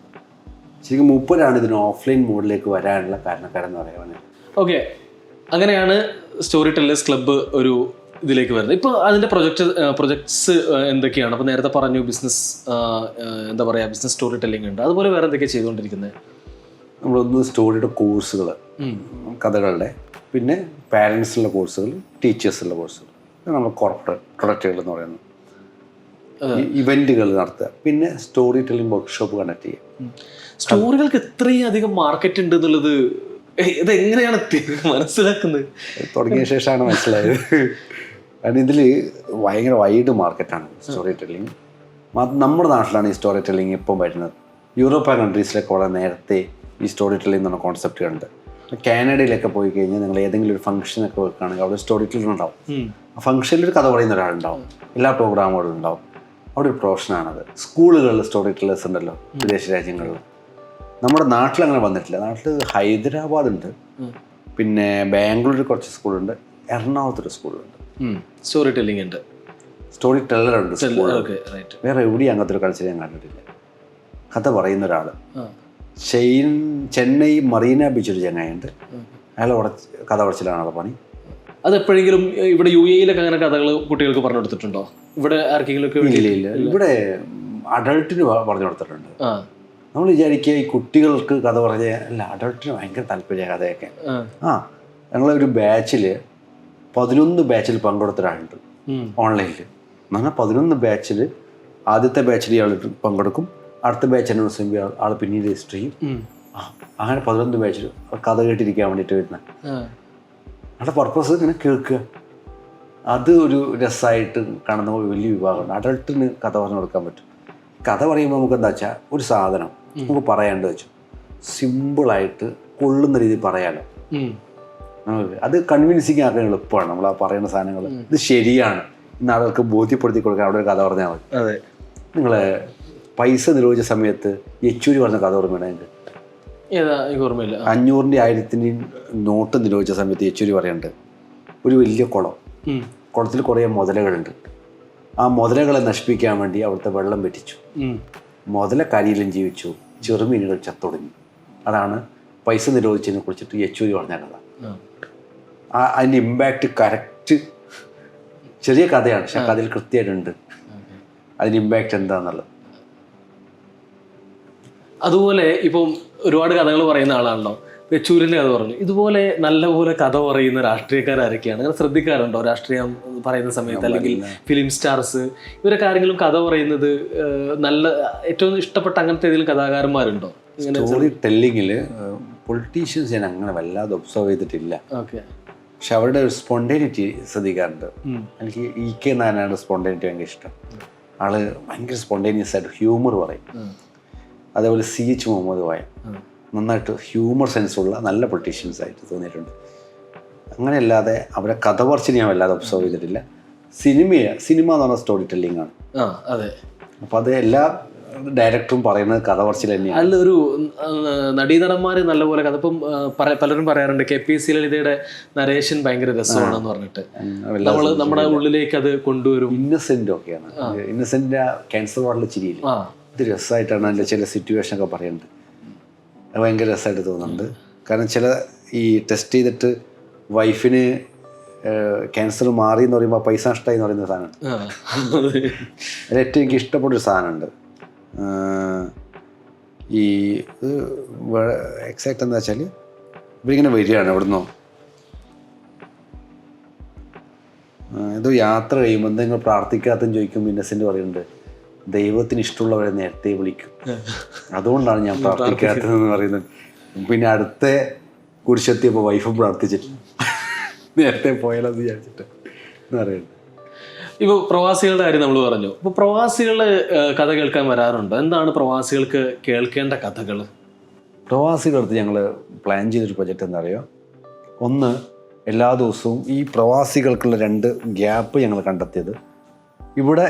ശരിക്കും മൂപ്പരാണ് ഇതിന് ഓഫ്ലൈൻ മോഡിലേക്ക് വരാനുള്ള കാരണക്കാരെന്ന് പറയാൻ. ഓക്കെ, അങ്ങനെയാണ് സ്റ്റോറി ടെല്ലേഴ്സ് ക്ലബ്ബ് ഒരു ഇതിലേക്ക് വരുന്നത്. ഇപ്പോൾ അതിൻ്റെ പ്രൊജക്ട്സ് എന്തൊക്കെയാണ്? അപ്പോൾ നേരത്തെ പറഞ്ഞു ബിസിനസ് ബിസിനസ് സ്റ്റോറി ടെല്ലിംഗ് ഉണ്ട്, അതുപോലെ വേറെ എന്തൊക്കെയാണ് ചെയ്തുകൊണ്ടിരിക്കുന്നത്? നമ്മളൊന്ന് സ്റ്റോറിയുടെ കോഴ്സുകൾ, കഥകളുടെ, പിന്നെ പാരൻസിനുള്ള കോഴ്സുകൾ, ടീച്ചേഴ്സിനുള്ള കോഴ്സുകൾ, നമ്മൾ കോർപ്പറേറ്റ് പ്രൊഡക്റ്റുകൾ എന്ന് പറയുന്നത്, ഇവൻറ്റുകൾ നടത്തുക, പിന്നെ സ്റ്റോറി ടെല്ലിംഗ് വർക്ക്ഷോപ്പ് കണ്ടക്ട് ചെയ്യുക. സ്റ്റോറികൾക്ക് ഇത്രയും അധികം മാർക്കറ്റ് ഉണ്ട് എന്നുള്ളത് ഇതെങ്ങനെയാണ് മനസ്സിലാക്കുന്നത്? തുടങ്ങിയ ശേഷമാണ് മനസ്സിലായത്. കാരണം ഇതിൽ ഭയങ്കര വൈഡ് മാർക്കറ്റാണ് സ്റ്റോറി ടെല്ലിങ്. നമ്മുടെ നാട്ടിലാണ് ഈ സ്റ്റോറി ടെല്ലിങ് ഇപ്പം വരുന്നത്. യൂറോപ്യൻ കൺട്രീസിലൊക്കെ വളരെ നേരത്തെ ഈ സ്റ്റോറി ടെല്ലിംഗ് എന്ന് പറഞ്ഞ കോൺസെപ്റ്റുകളുണ്ട്. കാനഡയിലൊക്കെ പോയി കഴിഞ്ഞാൽ നിങ്ങൾ ഏതെങ്കിലും ഒരു ഫംഗ്ഷനൊക്കെ വെക്കുകയാണെങ്കിൽ അവിടെ സ്റ്റോറി ടെല്ലിംഗ് ഉണ്ടാവും. ആ ഫംഗ്ഷനിൽ ഒരു കഥ പറയുന്ന ഒരാളുണ്ടാവും, എല്ലാ പ്രോഗ്രാമുകളും ഉണ്ടാവും. അവിടെ ഒരു പ്രൊഫഷനാണത്. സ്കൂളുകളിൽ സ്റ്റോറി ടെല്ലേഴ്സ് ഉണ്ടല്ലോ വിദേശ രാജ്യങ്ങളിൽ. നമ്മുടെ നാട്ടിൽ അങ്ങനെ വന്നിട്ടില്ല. നാട്ടിൽ ഹൈദരാബാദ് ഉണ്ട്, പിന്നെ ബാംഗ്ലൂരിൽ കുറച്ച് സ്കൂളുണ്ട്, എറണാകുളത്തൊരു സ്കൂളുണ്ട്. സ്റ്റോറി ടെല്ലിംഗ് ഉണ്ട്, സ്റ്റോറി ടെല്ലറുണ്ട്. വേറെ എവിടെയും അങ്ങനത്തെ ഒരു കൾച്ചർ ഞാൻ കണ്ടിട്ടില്ല. കഥ പറയുന്ന ഒരാൾ. ചെന്നൈ മറീന ബീച്ച് ഒരു ചങ്ങായുണ്ട്, അയാൾ കഥ പറച്ചിലാണ് ആളെ പണി. അതെപ്പോഴെങ്കിലും ഇവിടെ UAE-ലൊക്കെ അങ്ങനെ കഥകൾ കുട്ടികൾക്ക് പറഞ്ഞു കൊടുത്തിട്ടുണ്ടോ? ഇവിടെ ആർക്കെങ്കിലും ഒക്കെ? ഇല്ല, ഇവിടെ അഡൾട്ടിന് പറഞ്ഞു കൊടുത്തിട്ടുണ്ട്. നമ്മൾ വിചാരിക്കുക ഈ കുട്ടികൾക്ക് കഥ പറഞ്ഞ അല്ല, അഡൾട്ടിന് ഭയങ്കര താല്പര്യ കഥയൊക്കെ. ഞങ്ങളൊരു ബാച്ചിൽ 11 ബാച്ചിൽ പങ്കെടുത്ത ഒരാളുണ്ട് ഓൺലൈനിൽ. എന്ന് പറഞ്ഞാൽ 11 ബാച്ചിൽ ആദ്യത്തെ ബാച്ചിൽ ഇയാൾ പങ്കെടുക്കും, അടുത്ത ബാച്ച് അനൗൺസ് ചെയ്യുമ്പോൾ ആൾ പിന്നീട് രജിസ്റ്റർ ചെയ്യും. അങ്ങനെ 11 ബാച്ചിൽ കഥ കേട്ടിരിക്കാൻ വേണ്ടിയിട്ട് വരുന്ന അവിടെ പർപ്പസ് ഇങ്ങനെ കേൾക്കുക. അത് ഒരു രസമായിട്ട് കാണുന്ന വലിയ വിഭാഗമുണ്ട്. അഡൾട്ടിന് കഥ പറഞ്ഞു കൊടുക്കാൻ പറ്റും. കഥ പറയുമ്പോൾ നമുക്ക് എന്താ വെച്ചാൽ ഒരു സാധനം നമുക്ക് പറയാണ്ട് വെച്ചു സിമ്പിളായിട്ട് കൊള്ളുന്ന രീതിയിൽ പറയാലോ. അത് കൺവിൻസിങ് ആക്കാൻ എളുപ്പമാണ്. നമ്മൾ ആ പറയുന്ന സാധനങ്ങൾ ഇത് ശരിയാണ് ഇന്ന് ആളുകൾക്ക് ബോധ്യപ്പെടുത്തി കൊടുക്കാൻ അവിടെ ഒരു കഥ പറഞ്ഞാൽ മതി. അതെ, നിങ്ങളെ പൈസ നിരോധിച്ച സമയത്ത് യെച്ചൂരി പറഞ്ഞ കഥ ഓർമ്മയാണ്. എനിക്ക് 500-ൻ്റെ 1000-ൻ്റെയും നോട്ട് നിരോധിച്ച സമയത്ത് യെച്ചൂരി പറയുന്നുണ്ട്, ഒരു വലിയ കുളം, കുളത്തിൽ കുറേ മുതലകളുണ്ട്, ആ മുതലകളെ നശിപ്പിക്കാൻ വേണ്ടി അവിടുത്തെ വെള്ളം വെറ്റിച്ചു, മുതല കരിയിലും ജീവിച്ചു, ചെറുമീനുകൾ ചത്തൊടുങ്ങി. അതാണ് പൈസ നിരോധിച്ചതിനെ കുറിച്ചിട്ട് യെച്ചൂരി പറഞ്ഞ കഥ. അതിൻ്റെ ഇമ്പാക്റ്റ് കറക്റ്റ്. ചെറിയ കഥയാണ്, പക്ഷെ കഥയിൽ കൃത്യമായിട്ടുണ്ട് അതിൻ്റെ ഇമ്പാക്റ്റ് എന്താണെന്നുള്ളത്. അതുപോലെ ഇപ്പം ഒരുപാട് കഥകൾ പറയുന്ന ആളാണല്ലോ. യെച്ചൂരിൻ്റെ കഥ പറഞ്ഞു. ഇതുപോലെ നല്ലപോലെ കഥ പറയുന്ന രാഷ്ട്രീയക്കാരൊക്കെയാണ്, അങ്ങനെ ശ്രദ്ധിക്കാറുണ്ടോ രാഷ്ട്രീയം പറയുന്ന സമയത്ത്? അല്ലെങ്കിൽ ഫിലിം സ്റ്റാർസ്, ഇവരൊക്കെ ആരെങ്കിലും കഥ പറയുന്നത് നല്ല ഏറ്റവും ഇഷ്ടപ്പെട്ട അങ്ങനത്തെ ഏതെങ്കിലും കഥാകാരന്മാരുണ്ടോ? സ്റ്റോറി ടെല്ലിങ്ങിൽ പൊളിറ്റീഷ്യൻസ് ഞാൻ അങ്ങനെ വല്ലാതെ ഒബ്സർവ് ചെയ്തിട്ടില്ല. ഓക്കെ. പക്ഷെ അവരുടെ ഒരു സ്പോണ്ടേനിറ്റി ശ്രദ്ധിക്കാറുണ്ട്. എനിക്ക് E.K. നായനാരുടെ സ്പോണ്ടേനിറ്റി ഭയങ്കര ഇഷ്ടം. ആള് ഭയങ്കര സ്പോണ്ടേനിയസ് ആയിട്ട് ഹ്യൂമർ പറയും. അതേപോലെ C.H. മുഹമ്മദ് കോയ നന്നായിട്ട് ഹ്യൂമർ സെൻസുള്ള നല്ല പൊളിറ്റീഷ്യൻസ് ആയിട്ട് തോന്നിയിട്ടുണ്ട്. അങ്ങനെയല്ലാതെ അവരെ കഥ പറച്ചിൽ ഞാൻ വല്ലാതെ ഒബ്സർവ് ചെയ്തിട്ടില്ല. സിനിമ എന്ന് പറഞ്ഞ സ്റ്റോറി ടെല്ലിംഗ് ആണ്. അതെ. അപ്പോൾ അത് എല്ലാ ഡയറക്ടറും പറയുന്നത് കഥ പറച്ചിൽ തന്നെയാണ്. അതിൽ ഒരു നടീനടന്മാർ നല്ലപോലെ കഥ, ഇപ്പം പലരും പറയാറുണ്ട് KPSC ലളിതയുടെ നരേഷൻ ഭയങ്കര രസമാണെന്ന് പറഞ്ഞിട്ട്, നമ്മൾ നമ്മുടെ ഉള്ളിലേക്ക് അത് കൊണ്ടുവരും. ഇന്നസെന്റ് ഒക്കെയാണ്. ഇന്നസെന്റ് ക്യാൻസർ വാർഡിൽ ചിരിയില്ല, ഇത് രസമായിട്ടാണ് അതിൻ്റെ ചില സിറ്റുവേഷൻ ഒക്കെ പറയുന്നത്. അത് ഭയങ്കര രസമായിട്ട് തോന്നുന്നുണ്ട്. കാരണം ചില ഈ ടെസ്റ്റ് ചെയ്തിട്ട് വൈഫിന് ക്യാൻസർ മാറി എന്ന് പറയുമ്പോൾ പൈസ നഷ്ടമായി എന്ന് പറയുന്ന സാധനമാണ്. അതിൽ ഏറ്റവും എനിക്ക് ഇഷ്ടപ്പെട്ടൊരു സാധനമുണ്ട്. ഈ എക്സാക്റ്റ് എന്താ വെച്ചാൽ ഇവരിങ്ങനെ വരികയാണ് എവിടുന്നോ, ഏതോ യാത്ര കഴിയുമ്പോൾ എന്തെങ്കിലും പ്രാർത്ഥിക്കാത്തെന്ന് ചോദിക്കുമ്പോൾ ഇന്നസെന്റ് പറയുന്നുണ്ട്, ദൈവത്തിന് ഇഷ്ടമുള്ളവരെ നേരത്തെ വിളിക്കും, അതുകൊണ്ടാണ് ഞാൻ പ്രാർത്ഥിക്കാത്തതെന്ന് പറയുന്നത്. പിന്നെ അടുത്ത കുരിശെത്തിയപ്പോൾ വൈഫും പ്രാർത്ഥിച്ചിട്ട് നേരത്തെ പോയാലെന്ന് വിചാരിച്ചിട്ട് എന്ന് പറയുന്നത്. ഇപ്പോൾ പ്രവാസികളുടെ കാര്യം നമ്മൾ പറഞ്ഞു. ഇപ്പോൾ പ്രവാസികൾ കഥ കേൾക്കാൻ വരാറുണ്ട്. എന്താണ് പ്രവാസികൾക്ക് കേൾക്കേണ്ട കഥകൾ? പ്രവാസികളടുത്ത് ഞങ്ങൾ പ്ലാൻ ചെയ്തൊരു പ്രൊജക്റ്റ് എന്താ പറയുക, ഒന്ന് എല്ലാ ദിവസവും ഈ പ്രവാസികൾക്കുള്ള 2 ഗ്യാപ്പ് ഞങ്ങൾ കണ്ടെത്തിയത്, ഇവിടെ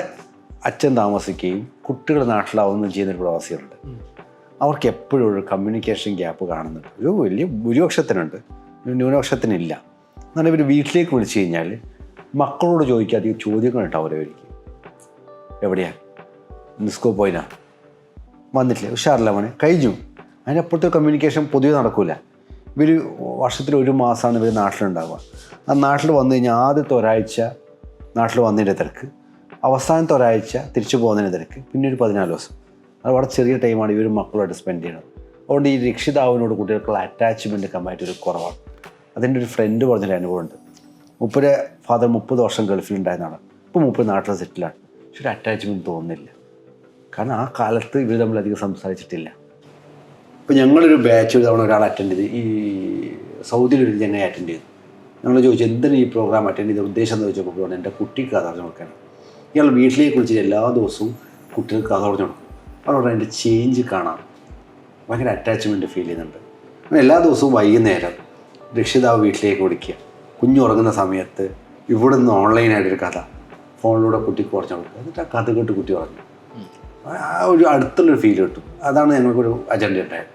അച്ഛൻ താമസിക്കുകയും കുട്ടികൾ നാട്ടിലാവുകയും ചെയ്യുന്നൊരു പ്രവാസികളുണ്ട്. അവർക്ക് എപ്പോഴും ഒരു കമ്മ്യൂണിക്കേഷൻ ഗ്യാപ്പ് കാണുന്നുണ്ട്. ഒരു വലിയ ഭൂരിപക്ഷത്തിനുണ്ട്, ന്യൂനപക്ഷത്തിനില്ല. എന്നാൽ ഇവർ വീട്ടിലേക്ക് വിളിച്ചു കഴിഞ്ഞാൽ മക്കളോട് ചോദിക്കാൻ അധികം ചോദ്യങ്ങൾ ഉണ്ടാവില്ല. അവർക്ക് എവിടെയാ, നിസ്കോ പോയിനാ, വന്നിട്ടില്ല, ഉഷാറില്ല മോനെ, കഴിഞ്ഞു. അതിനപ്പുറത്തെ കമ്മ്യൂണിക്കേഷൻ പൊതുവെ നടക്കില്ല. ഇവർ വർഷത്തിൽ 1 മാസമാണ് ഇവർ നാട്ടിലുണ്ടാവുക. ആ നാട്ടിൽ വന്നു കഴിഞ്ഞാൽ ആദ്യത്തെ ഒരാഴ്ച നാട്ടിൽ വന്നതിൻ്റെ തിരക്ക്, അവസാനത്തെ ഒരാഴ്ച തിരിച്ചു പോകുന്നതിൻ്റെ തിരക്ക്, പിന്നെ ഒരു 14 ദിവസം. അത് വളരെ ചെറിയ ടൈമാണ് ഇവർ മക്കളുമായിട്ട് സ്പെൻഡ് ചെയ്യുന്നത്. അതുകൊണ്ട് ഈ രക്ഷിതാവിനോട് കുട്ടികൾക്കുള്ള അറ്റാച്ച്മെൻറ്റ് കമ്പാരിറ്റീവ് ഒരു കുറവാണ്. അതിൻ്റെ ഒരു ഫ്രണ്ട് പറഞ്ഞൊരു അനുഭവമുണ്ട്. മൂപ്പരെ ഫാദർ 30 വർഷം ഗൾഫിലുണ്ടായിരുന്നതാണ്. ഇപ്പോൾ മൂപ്പര് നാട്ടിൽ സെറ്റിലാണ്. പക്ഷെ ഒരു അറ്റാച്ച്മെൻറ്റ് തോന്നുന്നില്ല. കാരണം ആ കാലത്ത് ഇവർ തമ്മിലധികം സംസാരിച്ചിട്ടില്ല. ഇപ്പോൾ ഞങ്ങളൊരു ബാച്ച് ഒരു തവണ ഒരാൾ അറ്റൻഡ് ചെയ്ത്, ഈ സൗദിയിലൊരു ഞങ്ങൾ അറ്റൻഡ് ചെയ്തു. ഞങ്ങൾ ചോദിച്ചു എന്തിനാണ് ഈ പ്രോഗ്രാം അറ്റൻഡ് ചെയ്ത ഉദ്ദേശം എന്ന് ചോദിച്ചപ്പോൾ എൻ്റെ കുട്ടിക്ക് കഥ പറഞ്ഞു കൊടുക്കാനാണ്. ഇയാൾ വീട്ടിലേക്ക് വിളിച്ചിട്ട് എല്ലാ ദിവസവും കുട്ടികൾക്ക് കഥ പറഞ്ഞു കൊടുക്കും. അവരോട് അതിൻ്റെ ചേഞ്ച് കാണാം, ഭയങ്കര അറ്റാച്ച്മെൻറ്റ് ഫീൽ ചെയ്യുന്നുണ്ട്. എല്ലാ ദിവസവും വൈകുന്നേരം രക്ഷിതാവ് വീട്ടിലേക്ക് വിളിക്കുക, കുഞ്ഞുറങ്ങുന്ന സമയത്ത് ഇവിടെ നിന്ന് ഓൺലൈനായിട്ടൊരു കഥ ഫോണിലൂടെ കുട്ടിക്ക് കുറച്ച് കൊടുക്കുക, എന്നിട്ട് ആ കഥ കേട്ട് കുട്ടി പറഞ്ഞു. ആ ഒരു അടുത്തുള്ളൊരു ഫീൽ കിട്ടും. അതാണ് ഞങ്ങൾക്കൊരു അജണ്ട ഉണ്ടായത്.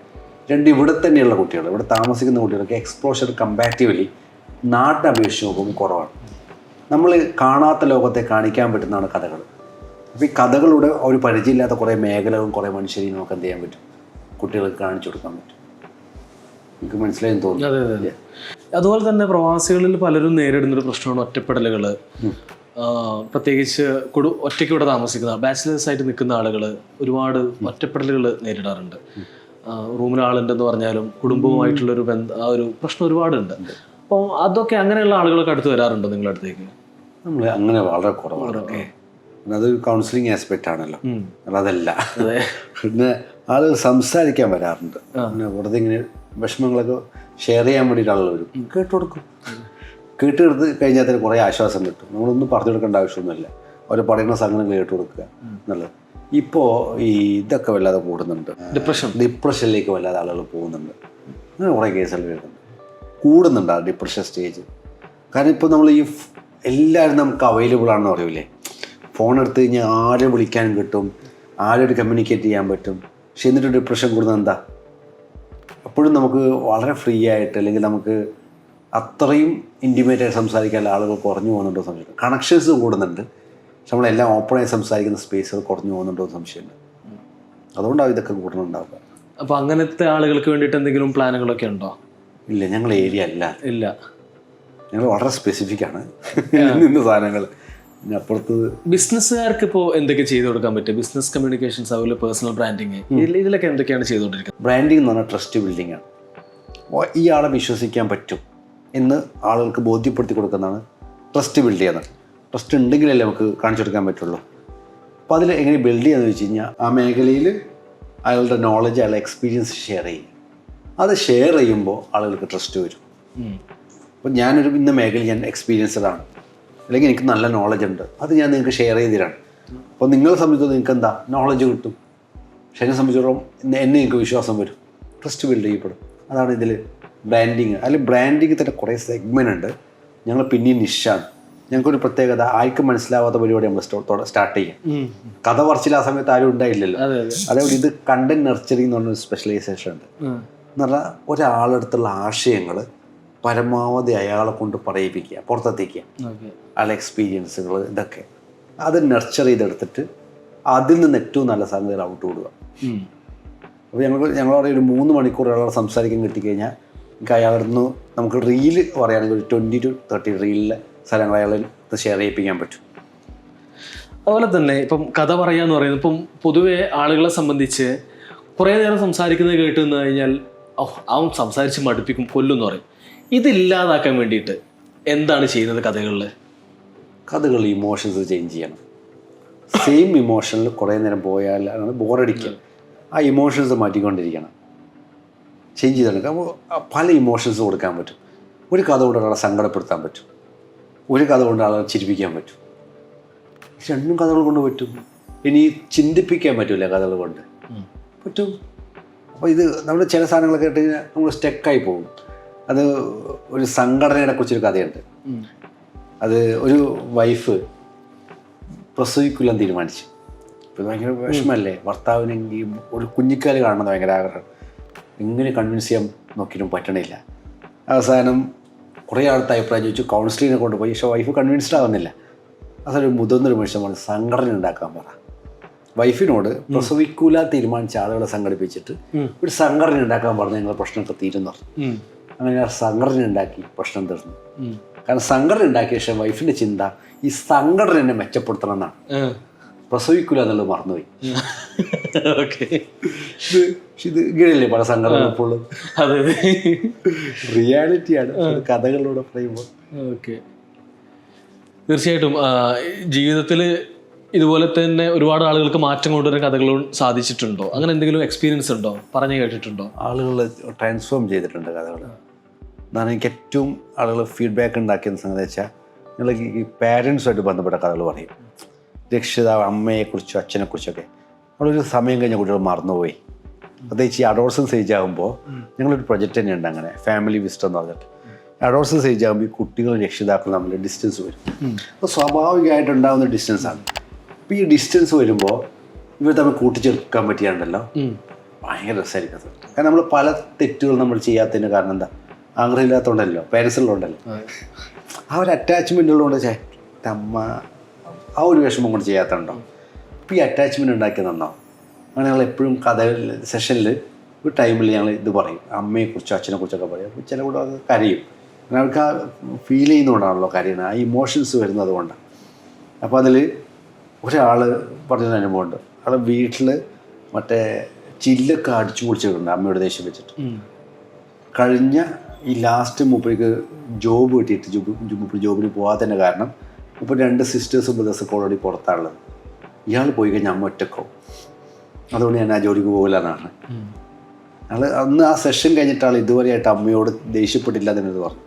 2 ഇവിടെ തന്നെയുള്ള കുട്ടികൾ, ഇവിടെ താമസിക്കുന്ന കുട്ടികൾക്ക് എക്സ്പോഷർ കമ്പാരിറ്റീവ്ലി നാട്ടിനെ അപേക്ഷിച്ച് നോക്കുമ്പോൾ കുറവാണ്. നമ്മൾ കാണാത്ത ലോകത്തെ കാണിക്കാൻ പറ്റുന്നതാണ് കഥകൾ. അപ്പോൾ ഈ കഥകളുടെ ഒരു പരിചയമില്ലാത്ത കുറേ മേഖലകളും കുറേ മനുഷ്യരെയും നമുക്ക് എന്ത് ചെയ്യാൻ പറ്റും, കുട്ടികൾക്ക് കാണിച്ചു കൊടുക്കാൻ പറ്റും. എനിക്ക് മനസ്സിലായെന്ന് തോന്നുന്നു. അതെ അതെ അതെ. അതുപോലെ തന്നെ പ്രവാസികളിൽ പലരും നേരിടുന്നൊരു പ്രശ്നമാണ് ഒറ്റപ്പെടലുകൾ. പ്രത്യേകിച്ച് ഒറ്റയ്ക്ക് ഇവിടെ താമസിക്കുന്ന ബാച്ചിലേഴ്സ് ആയിട്ട് നിൽക്കുന്ന ആളുകൾ ഒരുപാട് ഒറ്റപ്പെടലുകൾ നേരിടാറുണ്ട്. റൂമിൽ ആളുണ്ടെന്ന് പറഞ്ഞാലും കുടുംബവുമായിട്ടുള്ളൊരു ആ ഒരു പ്രശ്നം ഒരുപാടുണ്ട്. അപ്പോൾ അതൊക്കെ അങ്ങനെയുള്ള ആളുകളൊക്കെ അടുത്ത് വരാറുണ്ടോ നിങ്ങളുടെ അടുത്തേക്ക്? നമ്മൾ അങ്ങനെ വളരെ കുറവാണ്. അതൊരു കൗൺസിലിംഗ് ആസ്പെക്റ്റ് ആണല്ലോ, അതല്ല. പിന്നെ ആളുകൾ സംസാരിക്കാൻ വരാറുണ്ട്. പിന്നെ വെറുതെ ഇങ്ങനെ വിഷമങ്ങളൊക്കെ ഷെയർ ചെയ്യാൻ വേണ്ടിയിട്ട് ആളുകൾ വരും, കേട്ട് കൊടുക്കും. കേട്ടെടുത്ത് കഴിഞ്ഞാൽ തന്നെ കുറേ ആശ്വാസം കിട്ടും. നമ്മളൊന്നും പറഞ്ഞു കൊടുക്കേണ്ട ആവശ്യമൊന്നുമില്ല. അവർ പറയുന്ന സംഗതികൾ കേട്ട് കൊടുക്കുക എന്നുള്ളത്. ഇപ്പോൾ ഈ ഇതൊക്കെ വല്ലാതെ കൂടുന്നുണ്ട്, ഡിപ്രഷനിലേക്ക് വല്ലാതെ ആളുകൾ പോകുന്നുണ്ട്. അങ്ങനെ കുറേ കേസുകൾ വരുന്നുണ്ട്, കൂടുന്നുണ്ട് ആ ഡിപ്രഷൻ സ്റ്റേജ്. കാരണം ഇപ്പോൾ നമ്മൾ ഈ എല്ലാവരും നമുക്ക് അവൈലബിൾ ആണെന്ന് പറയൂലേ. ഫോൺ എടുത്ത് കഴിഞ്ഞാൽ ആരെ വിളിക്കാനും കിട്ടും, ആരോട് കമ്മ്യൂണിക്കേറ്റ് ചെയ്യാൻ പറ്റും. പക്ഷെ എന്നിട്ട് ഡിപ്രഷൻ കൂടുന്നത് എന്താ? എപ്പോഴും നമുക്ക് വളരെ ഫ്രീ ആയിട്ട്, അല്ലെങ്കിൽ നമുക്ക് അത്രയും ഇൻറ്റിമേറ്റായിട്ട് സംസാരിക്കാൻ ആളുകൾ കുറഞ്ഞു പോകുന്നുണ്ടോ സംശയം. കണക്ഷൻസ് കൂടുന്നുണ്ട്, പക്ഷെ നമ്മളെല്ലാം ഓപ്പണായി സംസാരിക്കുന്ന സ്പേസുകൾ കുറഞ്ഞു പോകുന്നുണ്ടോ സംശയമുണ്ട്. അതുകൊണ്ടാണ് ഇതൊക്കെ കൂടുന്നുണ്ടാവുക. അപ്പോൾ അങ്ങനത്തെ ആളുകൾക്ക് വേണ്ടിയിട്ട് എന്തെങ്കിലും പ്ലാനുകളൊക്കെ ഉണ്ടോ? ഇല്ല, ഞങ്ങൾ ഏരിയ അല്ല. ഇല്ല, ഞങ്ങൾ വളരെ സ്പെസിഫിക് ആണ് ഇന്ന് സാധനങ്ങൾ. അപ്പുറത്ത് ബിസിനസ്സുകാർക്ക് ഇപ്പോൾ എന്തൊക്കെ ചെയ്തു കൊടുക്കാൻ പറ്റും? ബിസിനസ് കമ്മ്യൂണിക്കേഷൻസ്, അതുപോലെ പേഴ്സണൽ ബ്രാൻഡിങ്, ഇതിലൊക്കെ എന്തൊക്കെയാണ് ചെയ്തുകൊണ്ടിരിക്കുന്നത്? ബ്രാൻഡിങ് എന്ന് പറഞ്ഞാൽ ട്രസ്റ്റ് ബിൽഡിംഗ് ആണ്. ഈ ആളെ വിശ്വസിക്കാൻ പറ്റും എന്ന് ആളുകൾക്ക് ബോധ്യപ്പെടുത്തി കൊടുക്കുന്നതാണ് ട്രസ്റ്റ് ബിൽഡ് ചെയ്യുന്നത്. ട്രസ്റ്റ് ഉണ്ടെങ്കിലല്ലേ നമുക്ക് കാണിച്ചു കൊടുക്കാൻ പറ്റുള്ളൂ. അപ്പോൾ അതിൽ എങ്ങനെ ബിൽഡ് ചെയ്യാന്ന് വെച്ച് കഴിഞ്ഞാൽ ആ മേഖലയിൽ അയാളുടെ നോളജ്, അയാളുടെ എക്സ്പീരിയൻസ് ഷെയർ ചെയ്യും. അത് ഷെയർ ചെയ്യുമ്പോൾ ആളുകൾക്ക് ട്രസ്റ്റ് വരും. അപ്പോൾ ഞാനൊരു ഇന്ന മേഖലയിൽ ഞാൻ എക്സ്പീരിയൻസ്ഡാണ്, അല്ലെങ്കിൽ എനിക്ക് നല്ല നോളജ് ഉണ്ട്, അത് ഞാൻ നിങ്ങൾക്ക് ഷെയർ ചെയ്ത് തരാണ്. അപ്പോൾ നിങ്ങളെ സംബന്ധിച്ചിടത്തോളം നിങ്ങൾക്ക് എന്താ നോളജ് കിട്ടും, പക്ഷേ എന്നെ സംബന്ധിച്ചിടത്തോളം എന്നെ എനിക്ക് വിശ്വാസം വരും, ട്രസ്റ്റ് ബിൽഡ് ചെയ്യപ്പെടും. അതാണ് ഇതിൽ ബ്രാൻഡിങ്. അതിൽ ബ്രാൻഡിങ് തന്നെ കുറേ സെഗ്മെൻ്റ് ഉണ്ട്. ഞങ്ങൾ പിന്നെയും നിഷാണ്. ഞങ്ങൾക്കൊരു പ്രത്യേകത, ആർക്കും മനസ്സിലാവാത്ത പരിപാടി നമ്മൾ സ്റ്റാർട്ട് ചെയ്യും. കഥ പറച്ചിൽ ആ സമയത്ത് ആരും ഉണ്ടായില്ലല്ലോ. അതേപോലെ ഇത് കണ്ടന്റ് നർച്ചറിങ് എന്ന് പറഞ്ഞൊരു സ്പെഷ്യലൈസേഷൻ ഉണ്ട്. എന്ന് പറഞ്ഞാൽ ഒരാളെടുത്തുള്ള ആശയങ്ങൾ പരമാവധി അയാളെ കൊണ്ട് പറയിപ്പിക്കുക, പുറത്തെത്തിക്കുക, അയാളുടെ എക്സ്പീരിയൻസുകൾ, ഇതൊക്കെ അത് നർച്ചർ ചെയ്തെടുത്തിട്ട് അതിൽ നിന്ന് ഏറ്റവും നല്ല സംഗതികൾ ഔട്ട് വിടുക. അപ്പോൾ ഞങ്ങളവിടെ ഒരു 3 മണിക്കൂർ ഒരാളോട് സംസാരിക്കാൻ കിട്ടിക്കഴിഞ്ഞാൽ എനിക്ക് അയാളെന്ന് നമുക്ക് റീല് പറയുകയാണെങ്കിൽ ഒരു 20 to 30 റീലിലെ സ്ഥലങ്ങൾ അയാളെ ഷെയർ ചെയ്യിപ്പിക്കാൻ പറ്റും. അതുപോലെ തന്നെ ഇപ്പം കഥ പറയാന്ന് പറയുന്നത്, ഇപ്പം പൊതുവെ ആളുകളെ സംബന്ധിച്ച് കുറേ നേരം സംസാരിക്കുന്നത് കേട്ട് നിന്ന് കഴിഞ്ഞാൽ അവൻ സംസാരിച്ച് മടുപ്പിക്കും, കൊല്ലുമെന്ന് പറയും. ഇതില്ലാതാക്കാൻ വേണ്ടിയിട്ട് എന്താണ് ചെയ്യുന്നത് കഥകളിൽ? കഥകൾ ഇമോഷൻസ് ചേഞ്ച് ചെയ്യണം. സെയിം ഇമോഷനിൽ കുറേ നേരം പോയാലാണ് ബോറടിക്കുക. ആ ഇമോഷൻസ് മാറ്റിക്കൊണ്ടിരിക്കണം, ചേഞ്ച് ചെയ്തെടുക്കാം. അപ്പോൾ പല ഇമോഷൻസ് കൊടുക്കാൻ പറ്റും. ഒരു കഥ കൊണ്ട് ഒരാളെ സങ്കടപ്പെടുത്താൻ പറ്റും, ഒരു കഥ കൊണ്ട് ആളെ ചിരിപ്പിക്കാൻ പറ്റും. രണ്ടും കഥകൾ കൊണ്ട് പറ്റും. ഇനി ചിന്തിപ്പിക്കാൻ പറ്റില്ല കഥകൾ കൊണ്ട് പറ്റും. അപ്പോൾ ഇത് നമ്മൾ ചില സാധനങ്ങളൊക്കെ ഇട്ട് കഴിഞ്ഞാൽ നമ്മൾ സ്റ്റക്കായി പോകും. അത് ഒരു സംഘടനയെ കുറിച്ചൊരു കഥയുണ്ട്. അത് ഒരു വൈഫ് പ്രസവിക്കില്ലെന്ന് തീരുമാനിച്ചു. ഇപ്പോൾ ഭയങ്കര വിഷമല്ലേ, ഭർത്താവിനെങ്കിൽ ഒരു കുഞ്ഞിക്കാല് കാണുന്നത് ഭയങ്കര ആഗ്രഹം. എങ്ങനെ കൺവിൻസ് ചെയ്യാൻ നോക്കിയിട്ടും പറ്റണില്ല. അവസാനം കുറേ ആളത്തെ അഭിപ്രായം ചോദിച്ചു, കൗൺസിലിങ്ങിനെ കൊണ്ടുപോയി. പക്ഷേ വൈഫ് കൺവിൻസ്ഡ് ആവുന്നില്ല. അതൊരു മുതിർന്നൊരു മനുഷ്യൻ സംഘടന ഉണ്ടാക്കാൻ പറ. വൈഫിനോട് പ്രസവിക്കൂല തീരുമാനിച്ച ആളുകളെ സംഘടിപ്പിച്ചിട്ട് ഒരു സംഘടന ഉണ്ടാക്കാൻ പറഞ്ഞ് ഞങ്ങൾ പ്രശ്നമൊക്കെ തീരുന്നു. അങ്ങനെ ആ സംഘടന ഉണ്ടാക്കി പ്രശ്നം തീർന്നു. കാരണം സംഘടന ഉണ്ടാക്കിയ ശേഷം വൈഫിൻ്റെ ചിന്ത ഈ സംഘടന എന്നെ മെച്ചപ്പെടുത്തണം എന്നാണ്. പ്രസവിക്കൂല എന്നുള്ളത് മറന്നുപോയി. ഇത് ഇങ്ങനെയല്ലേ പല സംഘടന ഇപ്പോൾ റിയാലിറ്റിയാണ് കഥകളിലൂടെ പറയുമ്പോൾ. ഓക്കെ, തീർച്ചയായിട്ടും ജീവിതത്തിൽ ഇതുപോലെ തന്നെ ഒരുപാട് ആളുകൾക്ക് മാറ്റം കൊണ്ടുവരാൻ കഥകളും സാധിച്ചിട്ടുണ്ടോ? അങ്ങനെ എന്തെങ്കിലും എക്സ്പീരിയൻസ് ഉണ്ടോ? പറഞ്ഞു കേട്ടിട്ടുണ്ടോ? ആളുകൾ ട്രാൻസ്ഫോം ചെയ്തിട്ടുണ്ട് കഥകൾ. എന്നാണ് എനിക്ക് ഏറ്റവും ആളുകൾ ഫീഡ്ബാക്ക് ഉണ്ടാക്കിയ സംഗതി വെച്ചാൽ, നിങ്ങൾ ഈ പാരൻസുമായിട്ട് ബന്ധപ്പെട്ട കഥകൾ പറയും. രക്ഷിതാവ്, അമ്മയെക്കുറിച്ചോ അച്ഛനെക്കുറിച്ചൊക്കെ നമ്മളൊരു സമയം കഴിഞ്ഞ കുട്ടികൾ മറന്നുപോയി. പ്രത്യേകിച്ച് ഈ അഡോൾസൻസ് ഏജ് ആകുമ്പോൾ ഞങ്ങളൊരു പ്രൊജക്റ്റ് തന്നെയുണ്ട് അങ്ങനെ, ഫാമിലി വിസിറ്റ് എന്ന് പറഞ്ഞിട്ട്. അഡോൾസൻസ് ഏജ് ആകുമ്പോൾ ഈ കുട്ടികളും രക്ഷിതാക്കളും തമ്മിൽ ഡിസ്റ്റൻസ് വരും. അപ്പോൾ സ്വാഭാവികമായിട്ടുണ്ടാകുന്ന ഡിസ്റ്റൻസാണ്. അപ്പോൾ ഈ ഡിസ്റ്റൻസ് വരുമ്പോൾ ഇവർ തമ്മിൽ കൂട്ടിച്ചേർക്കാൻ പറ്റിയാണ്ടല്ലോ ഭയങ്കര രസമായിരിക്കും. കാരണം നമ്മൾ പല തെറ്റുകൾ നമ്മൾ ചെയ്യാത്തതിന് കാരണം എന്താ? ആഗ്രഹമില്ലാത്തതുകൊണ്ടല്ലോ, പേരൻസുള്ളതുകൊണ്ടല്ലോ. ആ ഒരു അറ്റാച്ച്മെൻ്റ് ഉള്ളതുകൊണ്ട് അമ്മ ആ ഒരു വിഷമം കൊണ്ട് ചെയ്യാത്തതുണ്ടോ? അപ്പോൾ ഈ അറ്റാച്ച്മെൻറ്റ് ഉണ്ടാക്കി നന്നോ? അങ്ങനെ ഞങ്ങൾ എപ്പോഴും കഥ സെഷനിൽ ഒരു ടൈമിൽ ഞങ്ങൾ ഇത് പറയും, അമ്മയെക്കുറിച്ചോ അച്ഛനെക്കുറിച്ചൊക്കെ പറയും. അപ്പോൾ ചില കൂടെ അത് കരയും. അങ്ങനെ അവർക്ക് ആ ഫീൽ ചെയ്യുന്നതുകൊണ്ടാണല്ലോ കരയുന്നത്, ആ ഇമോഷൻസ് വരുന്നത് കൊണ്ടാണ്. അപ്പോൾ അതിൽ ഒരാൾ പറഞ്ഞൊരു അനുഭവമുണ്ട്. ആൾ വീട്ടിൽ മറ്റേ ചില്ലൊക്കെ അടിച്ചു പൊളിച്ചിട്ടുണ്ട് അമ്മയുടെ ദേഷ്യം വെച്ചിട്ട്. കഴിഞ്ഞ ഈ ലാസ്റ്റ് മൂപ്പർക്ക് ജോബ് കിട്ടിയിട്ട് മൂപ്പർ ജോബിന് പോകാത്തതിൻ്റെ കാരണം ഇപ്പോൾ 2 സിസ്റ്റേഴ്സും ബ്രദേഴ്സൊക്കെ ഓൾറെഡി പുറത്താണുള്ളത്. ഇയാൾ പോയി കഴിഞ്ഞാൽ അമ്മ ഒറ്റക്കാവും. അതുകൊണ്ട് ഞാൻ ആ ജോലിക്ക് പോകില്ല എന്നാണ് ആൾ. അന്ന് ആ സെഷൻ കഴിഞ്ഞിട്ട് ആൾ ഇതുവരെയായിട്ട് അമ്മയോട് ദേഷ്യപ്പെട്ടില്ല എന്നത് പറഞ്ഞു.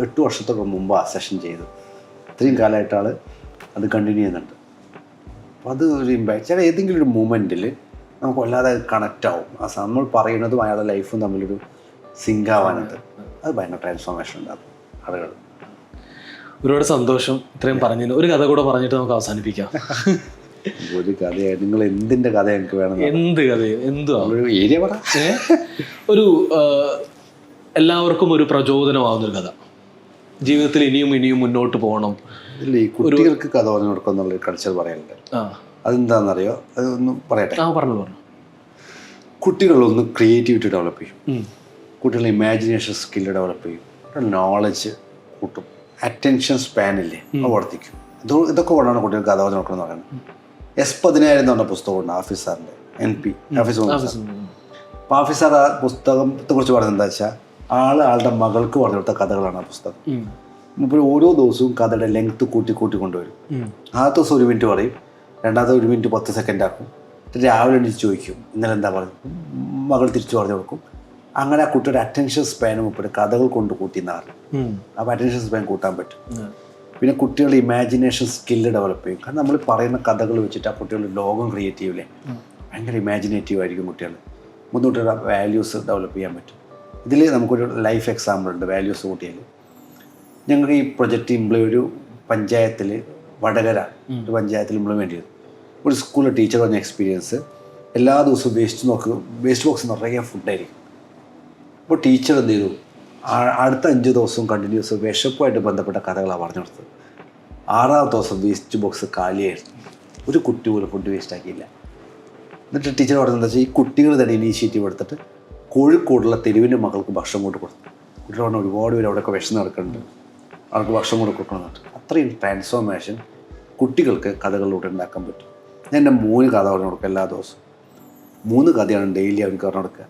8 വർഷത്തോളം മുമ്പ് ആ സെഷൻ ചെയ്തു. ഇത്രയും കാലമായിട്ട് ആൾ അത് കണ്ടിന്യൂ ചെയ്യുന്നുണ്ട്. അപ്പോൾ അത് ഒരു ഇമ്പാക്ട്. ചില ഏതെങ്കിലും ഒരു മൂമെൻറ്റിൽ നമുക്ക് വല്ലാതെ കണക്റ്റ് ആവും. ആ നമ്മൾ പറയുന്നതും അയാളുടെ ലൈഫും തമ്മിലൊരു സിങ്ക് ആവാനത്. അത് ഭയങ്കര ട്രാൻസ്ഫോർമേഷൻ ഉണ്ടാകും ആളുകൾ. ഒരുപാട് സന്തോഷം ഇത്രയും പറഞ്ഞതിന്. ഒരു കഥ കൂടെ പറഞ്ഞിട്ട് നമുക്ക് അവസാനിപ്പിക്കാം. ഒരു കഥയാണ്. നിങ്ങൾ എന്തിൻ്റെ കഥ എനിക്ക് വേണം? എന്ത് കഥയും എന്തും ഏരിയ പറ. ഒരു എല്ലാവർക്കും ഒരു പ്രചോദനമാവുന്നൊരു കഥ, ജീവിതത്തിൽ ഇനിയും ഇനിയും മുന്നോട്ട് പോകണം. ഇല്ല, ഈ കുട്ടികൾക്ക് കഥ പറഞ്ഞു കൊടുക്കുക എന്നുള്ളൊരു കൾച്ചർ പറയാനുണ്ട്. അതെന്താണെന്നറിയോ? അതൊന്നും പറയട്ടെ. പറഞ്ഞു. കുട്ടികളൊന്ന് ക്രിയേറ്റിവിറ്റി ഡെവലപ്പ് ചെയ്യും, കുട്ടികളുടെ ഇമാജിനേഷൻ സ്കില്ല് ഡെവലപ്പ് ചെയ്യും, നോളജ് കൂട്ടും, അറ്റൻഷൻ സ്പാനില്ലേ അത് വർദ്ധിക്കും. ഇതൊക്കെ കൊണ്ടാണ് കുട്ടികൾക്ക് കഥ പറഞ്ഞു കൊടുക്കണം എന്ന് പറയുന്നത്. S1000 എന്ന് പറഞ്ഞ പുസ്തകമുണ്ട് ആഫീസ് സാറിൻ്റെ, NP ആഫീസ്. അപ്പോൾ ആഫീസ് സാർ ആ പുസ്തകത്തെ കുറിച്ച് പറയുന്നത് എന്താ വെച്ചാൽ, ആളുടെ മകൾക്ക് പറഞ്ഞു കൊടുത്ത കഥകളാണ് ആ പുസ്തകം. ഇപ്പോൾ ഓരോ ദിവസവും കഥയുടെ ലെങ്ത് കൂട്ടി കൊണ്ടുവരും. ആദ്യത്തെ ദിവസം 1 മിനിറ്റ് പറയും, രണ്ടാമത്തെ 1 മിനിറ്റ് 10 സെക്കൻഡ് ആക്കും. രാവിലെ എണീച്ച് ചോദിക്കും ഇന്നലെ എന്താ പറഞ്ഞു, മകൾ തിരിച്ചു പറഞ്ഞു കൊടുക്കും. അങ്ങനെ ആ കുട്ടിയുടെ അറ്റൻഷൻ സ്പാനും ഇപ്പോൾ കഥകൾ കൊണ്ട് കൂട്ടിയെന്നാറ്. അപ്പോൾ അറ്റൻഷൻ സ്പാൻ കൂട്ടാൻ പറ്റും. പിന്നെ കുട്ടികളുടെ ഇമാജിനേഷൻ സ്കില്ല് ഡെവലപ്പ് ചെയ്യും. കാരണം നമ്മൾ പറയുന്ന കഥകൾ വെച്ചിട്ട് ആ കുട്ടികളുടെ ലോകം ക്രിയേറ്റ് ചെയ്യൂലേ, ഭയങ്കര ഇമാജിനേറ്റീവ് ആയിരിക്കും കുട്ടികൾ. മുന്നോട്ടുള്ള വാല്യൂസ് ഡെവലപ്പ് ചെയ്യാൻ പറ്റും. ഇതിൽ നമുക്കൊരു ലൈഫ് എക്സാമ്പിൾ ഉണ്ട്. വാല്യൂസ് കൂട്ടിയാൽ ഞങ്ങൾ ഈ പ്രൊജക്റ്റ് ഒരു പഞ്ചായത്തിൽ, വടകര ഒരു പഞ്ചായത്തിൽ ഇംപ്ലിമെൻറ്റ് ചെയ്തു. ഒരു സ്കൂളിലെ ടീച്ചർ പറഞ്ഞ എക്സ്പീരിയൻസ്, എല്ലാ ദിവസവും വേസ്റ്റ് ബോക്സ് നിറയെ ഫുഡായിരിക്കും. അപ്പോൾ ടീച്ചർ എന്ത് ചെയ്തു, അടുത്ത 5 ദിവസവും കണ്ടിന്യൂസ് വിശപ്പുമായിട്ട് ബന്ധപ്പെട്ട കഥകളാണ് പറഞ്ഞു കൊടുത്തത്. 6ാമത്തെ ദിവസം വേസ്റ്റ് ബോക്സ് കാലിയായിരുന്നു. ഒരു കുട്ടി പോലും ഫുഡ് വേസ്റ്റ് ആക്കിയില്ല. എന്നിട്ട് ടീച്ചർ പറഞ്ഞത് എന്താ വെച്ചാൽ, ഈ കുട്ടികൾ തന്നെ ഇനീഷ്യേറ്റീവ് എടുത്തിട്ട് കോഴിക്കോടുള്ള തെരുവിൻ്റെ മക്കൾക്ക് ഭക്ഷണം കൊണ്ട് കൊടുത്തു. കുട്ടികൾ പറഞ്ഞാൽ ഒരുപാട് പേര് അവിടെയൊക്കെ വിഷം നടക്കുന്നുണ്ട്, അവർക്ക് ഭക്ഷണം കൊണ്ട് കൊടുക്കണമെന്നുണ്ട്. അത്രയും ട്രാൻസ്ഫോർമേഷൻ കുട്ടികൾക്ക് കഥകളിലൂടെ ഉണ്ടാക്കാൻ പറ്റും. ഞാൻ എൻ്റെ 3 കഥ പറഞ്ഞു കൊടുക്കുക എല്ലാ ദിവസവും. 3 കഥയാണ് ഡെയിലി അവർക്ക് പറഞ്ഞു കൊടുക്കുക.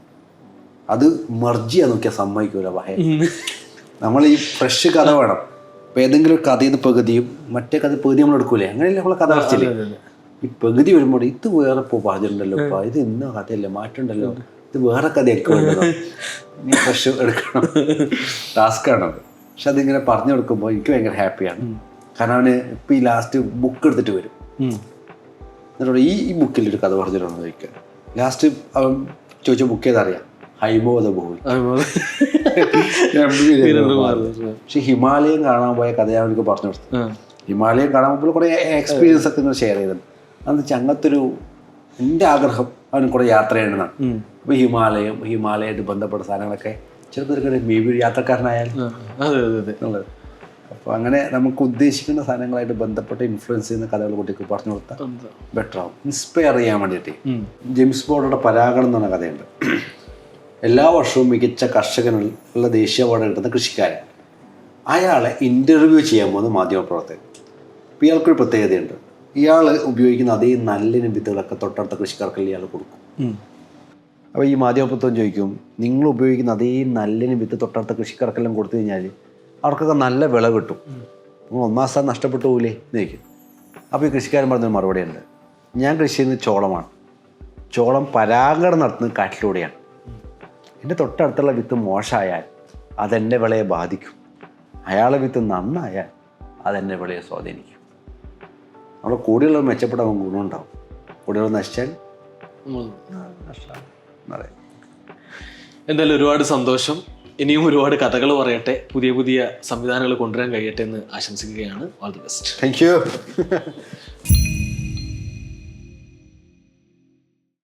അത് മെർജ് ചെയ്യാൻ നോക്കിയാൽ സമ്മതിക്കൂല. നമ്മൾ ഈ ഫ്രഷ് കഥ വേണം. ഇപ്പം ഏതെങ്കിലും ഒരു കഥയിൽ നിന്ന് പകുതിയും മറ്റേ കഥ പകുതി നമ്മൾ എടുക്കൂലേ, അങ്ങനെയല്ലേ നമ്മളെ കഥ പറച്ചില്ലേ. ഈ പകുതി വരുമ്പോൾ ഇത് വേറെ പറഞ്ഞിട്ടുണ്ടല്ലോ, ഇത് ഇന്ന കഥയല്ലേ, മാറ്റുണ്ടല്ലോ, ഇത് വേറെ കഥയൊക്കെ വേണ്ടത്, നീ ഫ്രഷ് എടുക്കണം. ടാസ്ക്കാണത്. പക്ഷെ അതിങ്ങനെ പറഞ്ഞു കൊടുക്കുമ്പോൾ എനിക്ക് ഭയങ്കര ഹാപ്പിയാണ്. കാരണം അവന് ഇപ്പം ഈ ലാസ്റ്റ് ബുക്ക് എടുത്തിട്ട് വരും. എന്നിട്ട് ഈ ബുക്കിലൊരു കഥ പറഞ്ഞിട്ടുണ്ടോ ചോദിക്കുക. ലാസ്റ്റ് അവൻ ചോദിച്ച ബുക്ക് ഏതറിയാം, ഹൈമോദ ഭൂമി. പക്ഷെ ഹിമാലയം കാണാൻ പോയ കഥ ഞാൻ അവർക്ക് പറഞ്ഞു കൊടുത്തു. ഹിമാലയം കാണാൻ പോകുമ്പോൾ കുറേ എക്സ്പീരിയൻസ് ഒക്കെ ഇങ്ങനെ ഷെയർ ചെയ്തിട്ടുണ്ട്. അതെന്ന് വെച്ചാൽ അങ്ങനത്തെ എൻ്റെ ആഗ്രഹം അവന് കുറേ യാത്ര ചെയ്യണമെന്നാണ്. അപ്പോൾ ഹിമാലയമായിട്ട് ബന്ധപ്പെട്ട സാധനങ്ങളൊക്കെ ചിലപ്പോൾ മേ ബി ഒരു യാത്രക്കാരനായാലും ഉള്ളത്. അപ്പോൾ അങ്ങനെ നമുക്ക് ഉദ്ദേശിക്കുന്ന സാധനങ്ങളായിട്ട് ബന്ധപ്പെട്ട് ഇൻഫ്ലുവൻസ് ചെയ്യുന്ന കഥകൾ കുട്ടിക്ക് പറഞ്ഞു കൊടുത്താൽ ബെറ്റർ ആവും. ഇൻസ്പയർ ചെയ്യാൻ വേണ്ടിയിട്ട് ജെയിംസ് ബോർഡുടെ പരാഗണം എന്ന് പറഞ്ഞ കഥയുണ്ട്. എല്ലാ വർഷവും മികച്ച കർഷകനുള്ള ദേശീയ അവാർഡ് കിട്ടുന്ന കൃഷിക്കാരൻ, അയാളെ ഇൻ്റർവ്യൂ ചെയ്യാൻ പോകുന്ന മാധ്യമപ്രവർത്തകൻ. അപ്പോൾ ഇയാൾക്കൊരു പ്രത്യേകതയുണ്ട്. ഇയാൾ ഉപയോഗിക്കുന്ന അതേ നല്ലിനം വിത്തുകളൊക്കെ തൊട്ടടുത്ത കൃഷിക്കാർക്കെല്ലാം ഇയാൾ കൊടുക്കും. അപ്പോൾ ഈ മാധ്യമപ്രവർത്തകൻ ചോദിക്കും, നിങ്ങൾ ഉപയോഗിക്കുന്ന അതേ നല്ലിനം വിത്ത് തൊട്ടടുത്ത കൃഷിക്കാർക്കെല്ലാം കൊടുത്തു കഴിഞ്ഞാൽ അവർക്കൊക്കെ നല്ല വിള കിട്ടും, 1 സ്ഥാനം നഷ്ടപ്പെട്ടു പോകില്ലേ എന്ന് ചോദിക്കും. അപ്പോൾ ഈ കൃഷിക്കാരൻ പറഞ്ഞൊരു മറുപടിയുണ്ട്, ഞാൻ കൃഷി ചെയ്യുന്നത് ചോളമാണ്, ചോളം പരാഗണം നടത്തുന്നത് കാട്ടിലൂടെയാണ്. എൻ്റെ തൊട്ടടുത്തുള്ള വിത്ത് മോശമായാൽ അതെൻ്റെ വിളയെ ബാധിക്കും, അയാളെ വിത്ത് നന്നായാൽ അതെൻ്റെ വിളയെ സ്വാധീനിക്കും. നമ്മുടെ കൂടെയുള്ള മെച്ചപ്പെടാൻ ഗുണമുണ്ടാവും, കൂടെയുള്ള നശിച്ചാൽ നഷ്ടമാണ്. അതെ. എന്തായാലും ഒരുപാട് സന്തോഷം. ഇനിയും ഒരുപാട് കഥകൾ പറയട്ടെ, പുതിയ സംവിധാനങ്ങൾ കൊണ്ടുവരാൻ കഴിയട്ടെ എന്ന് ആശംസിക്കുകയാണ്. All the best. Thank you.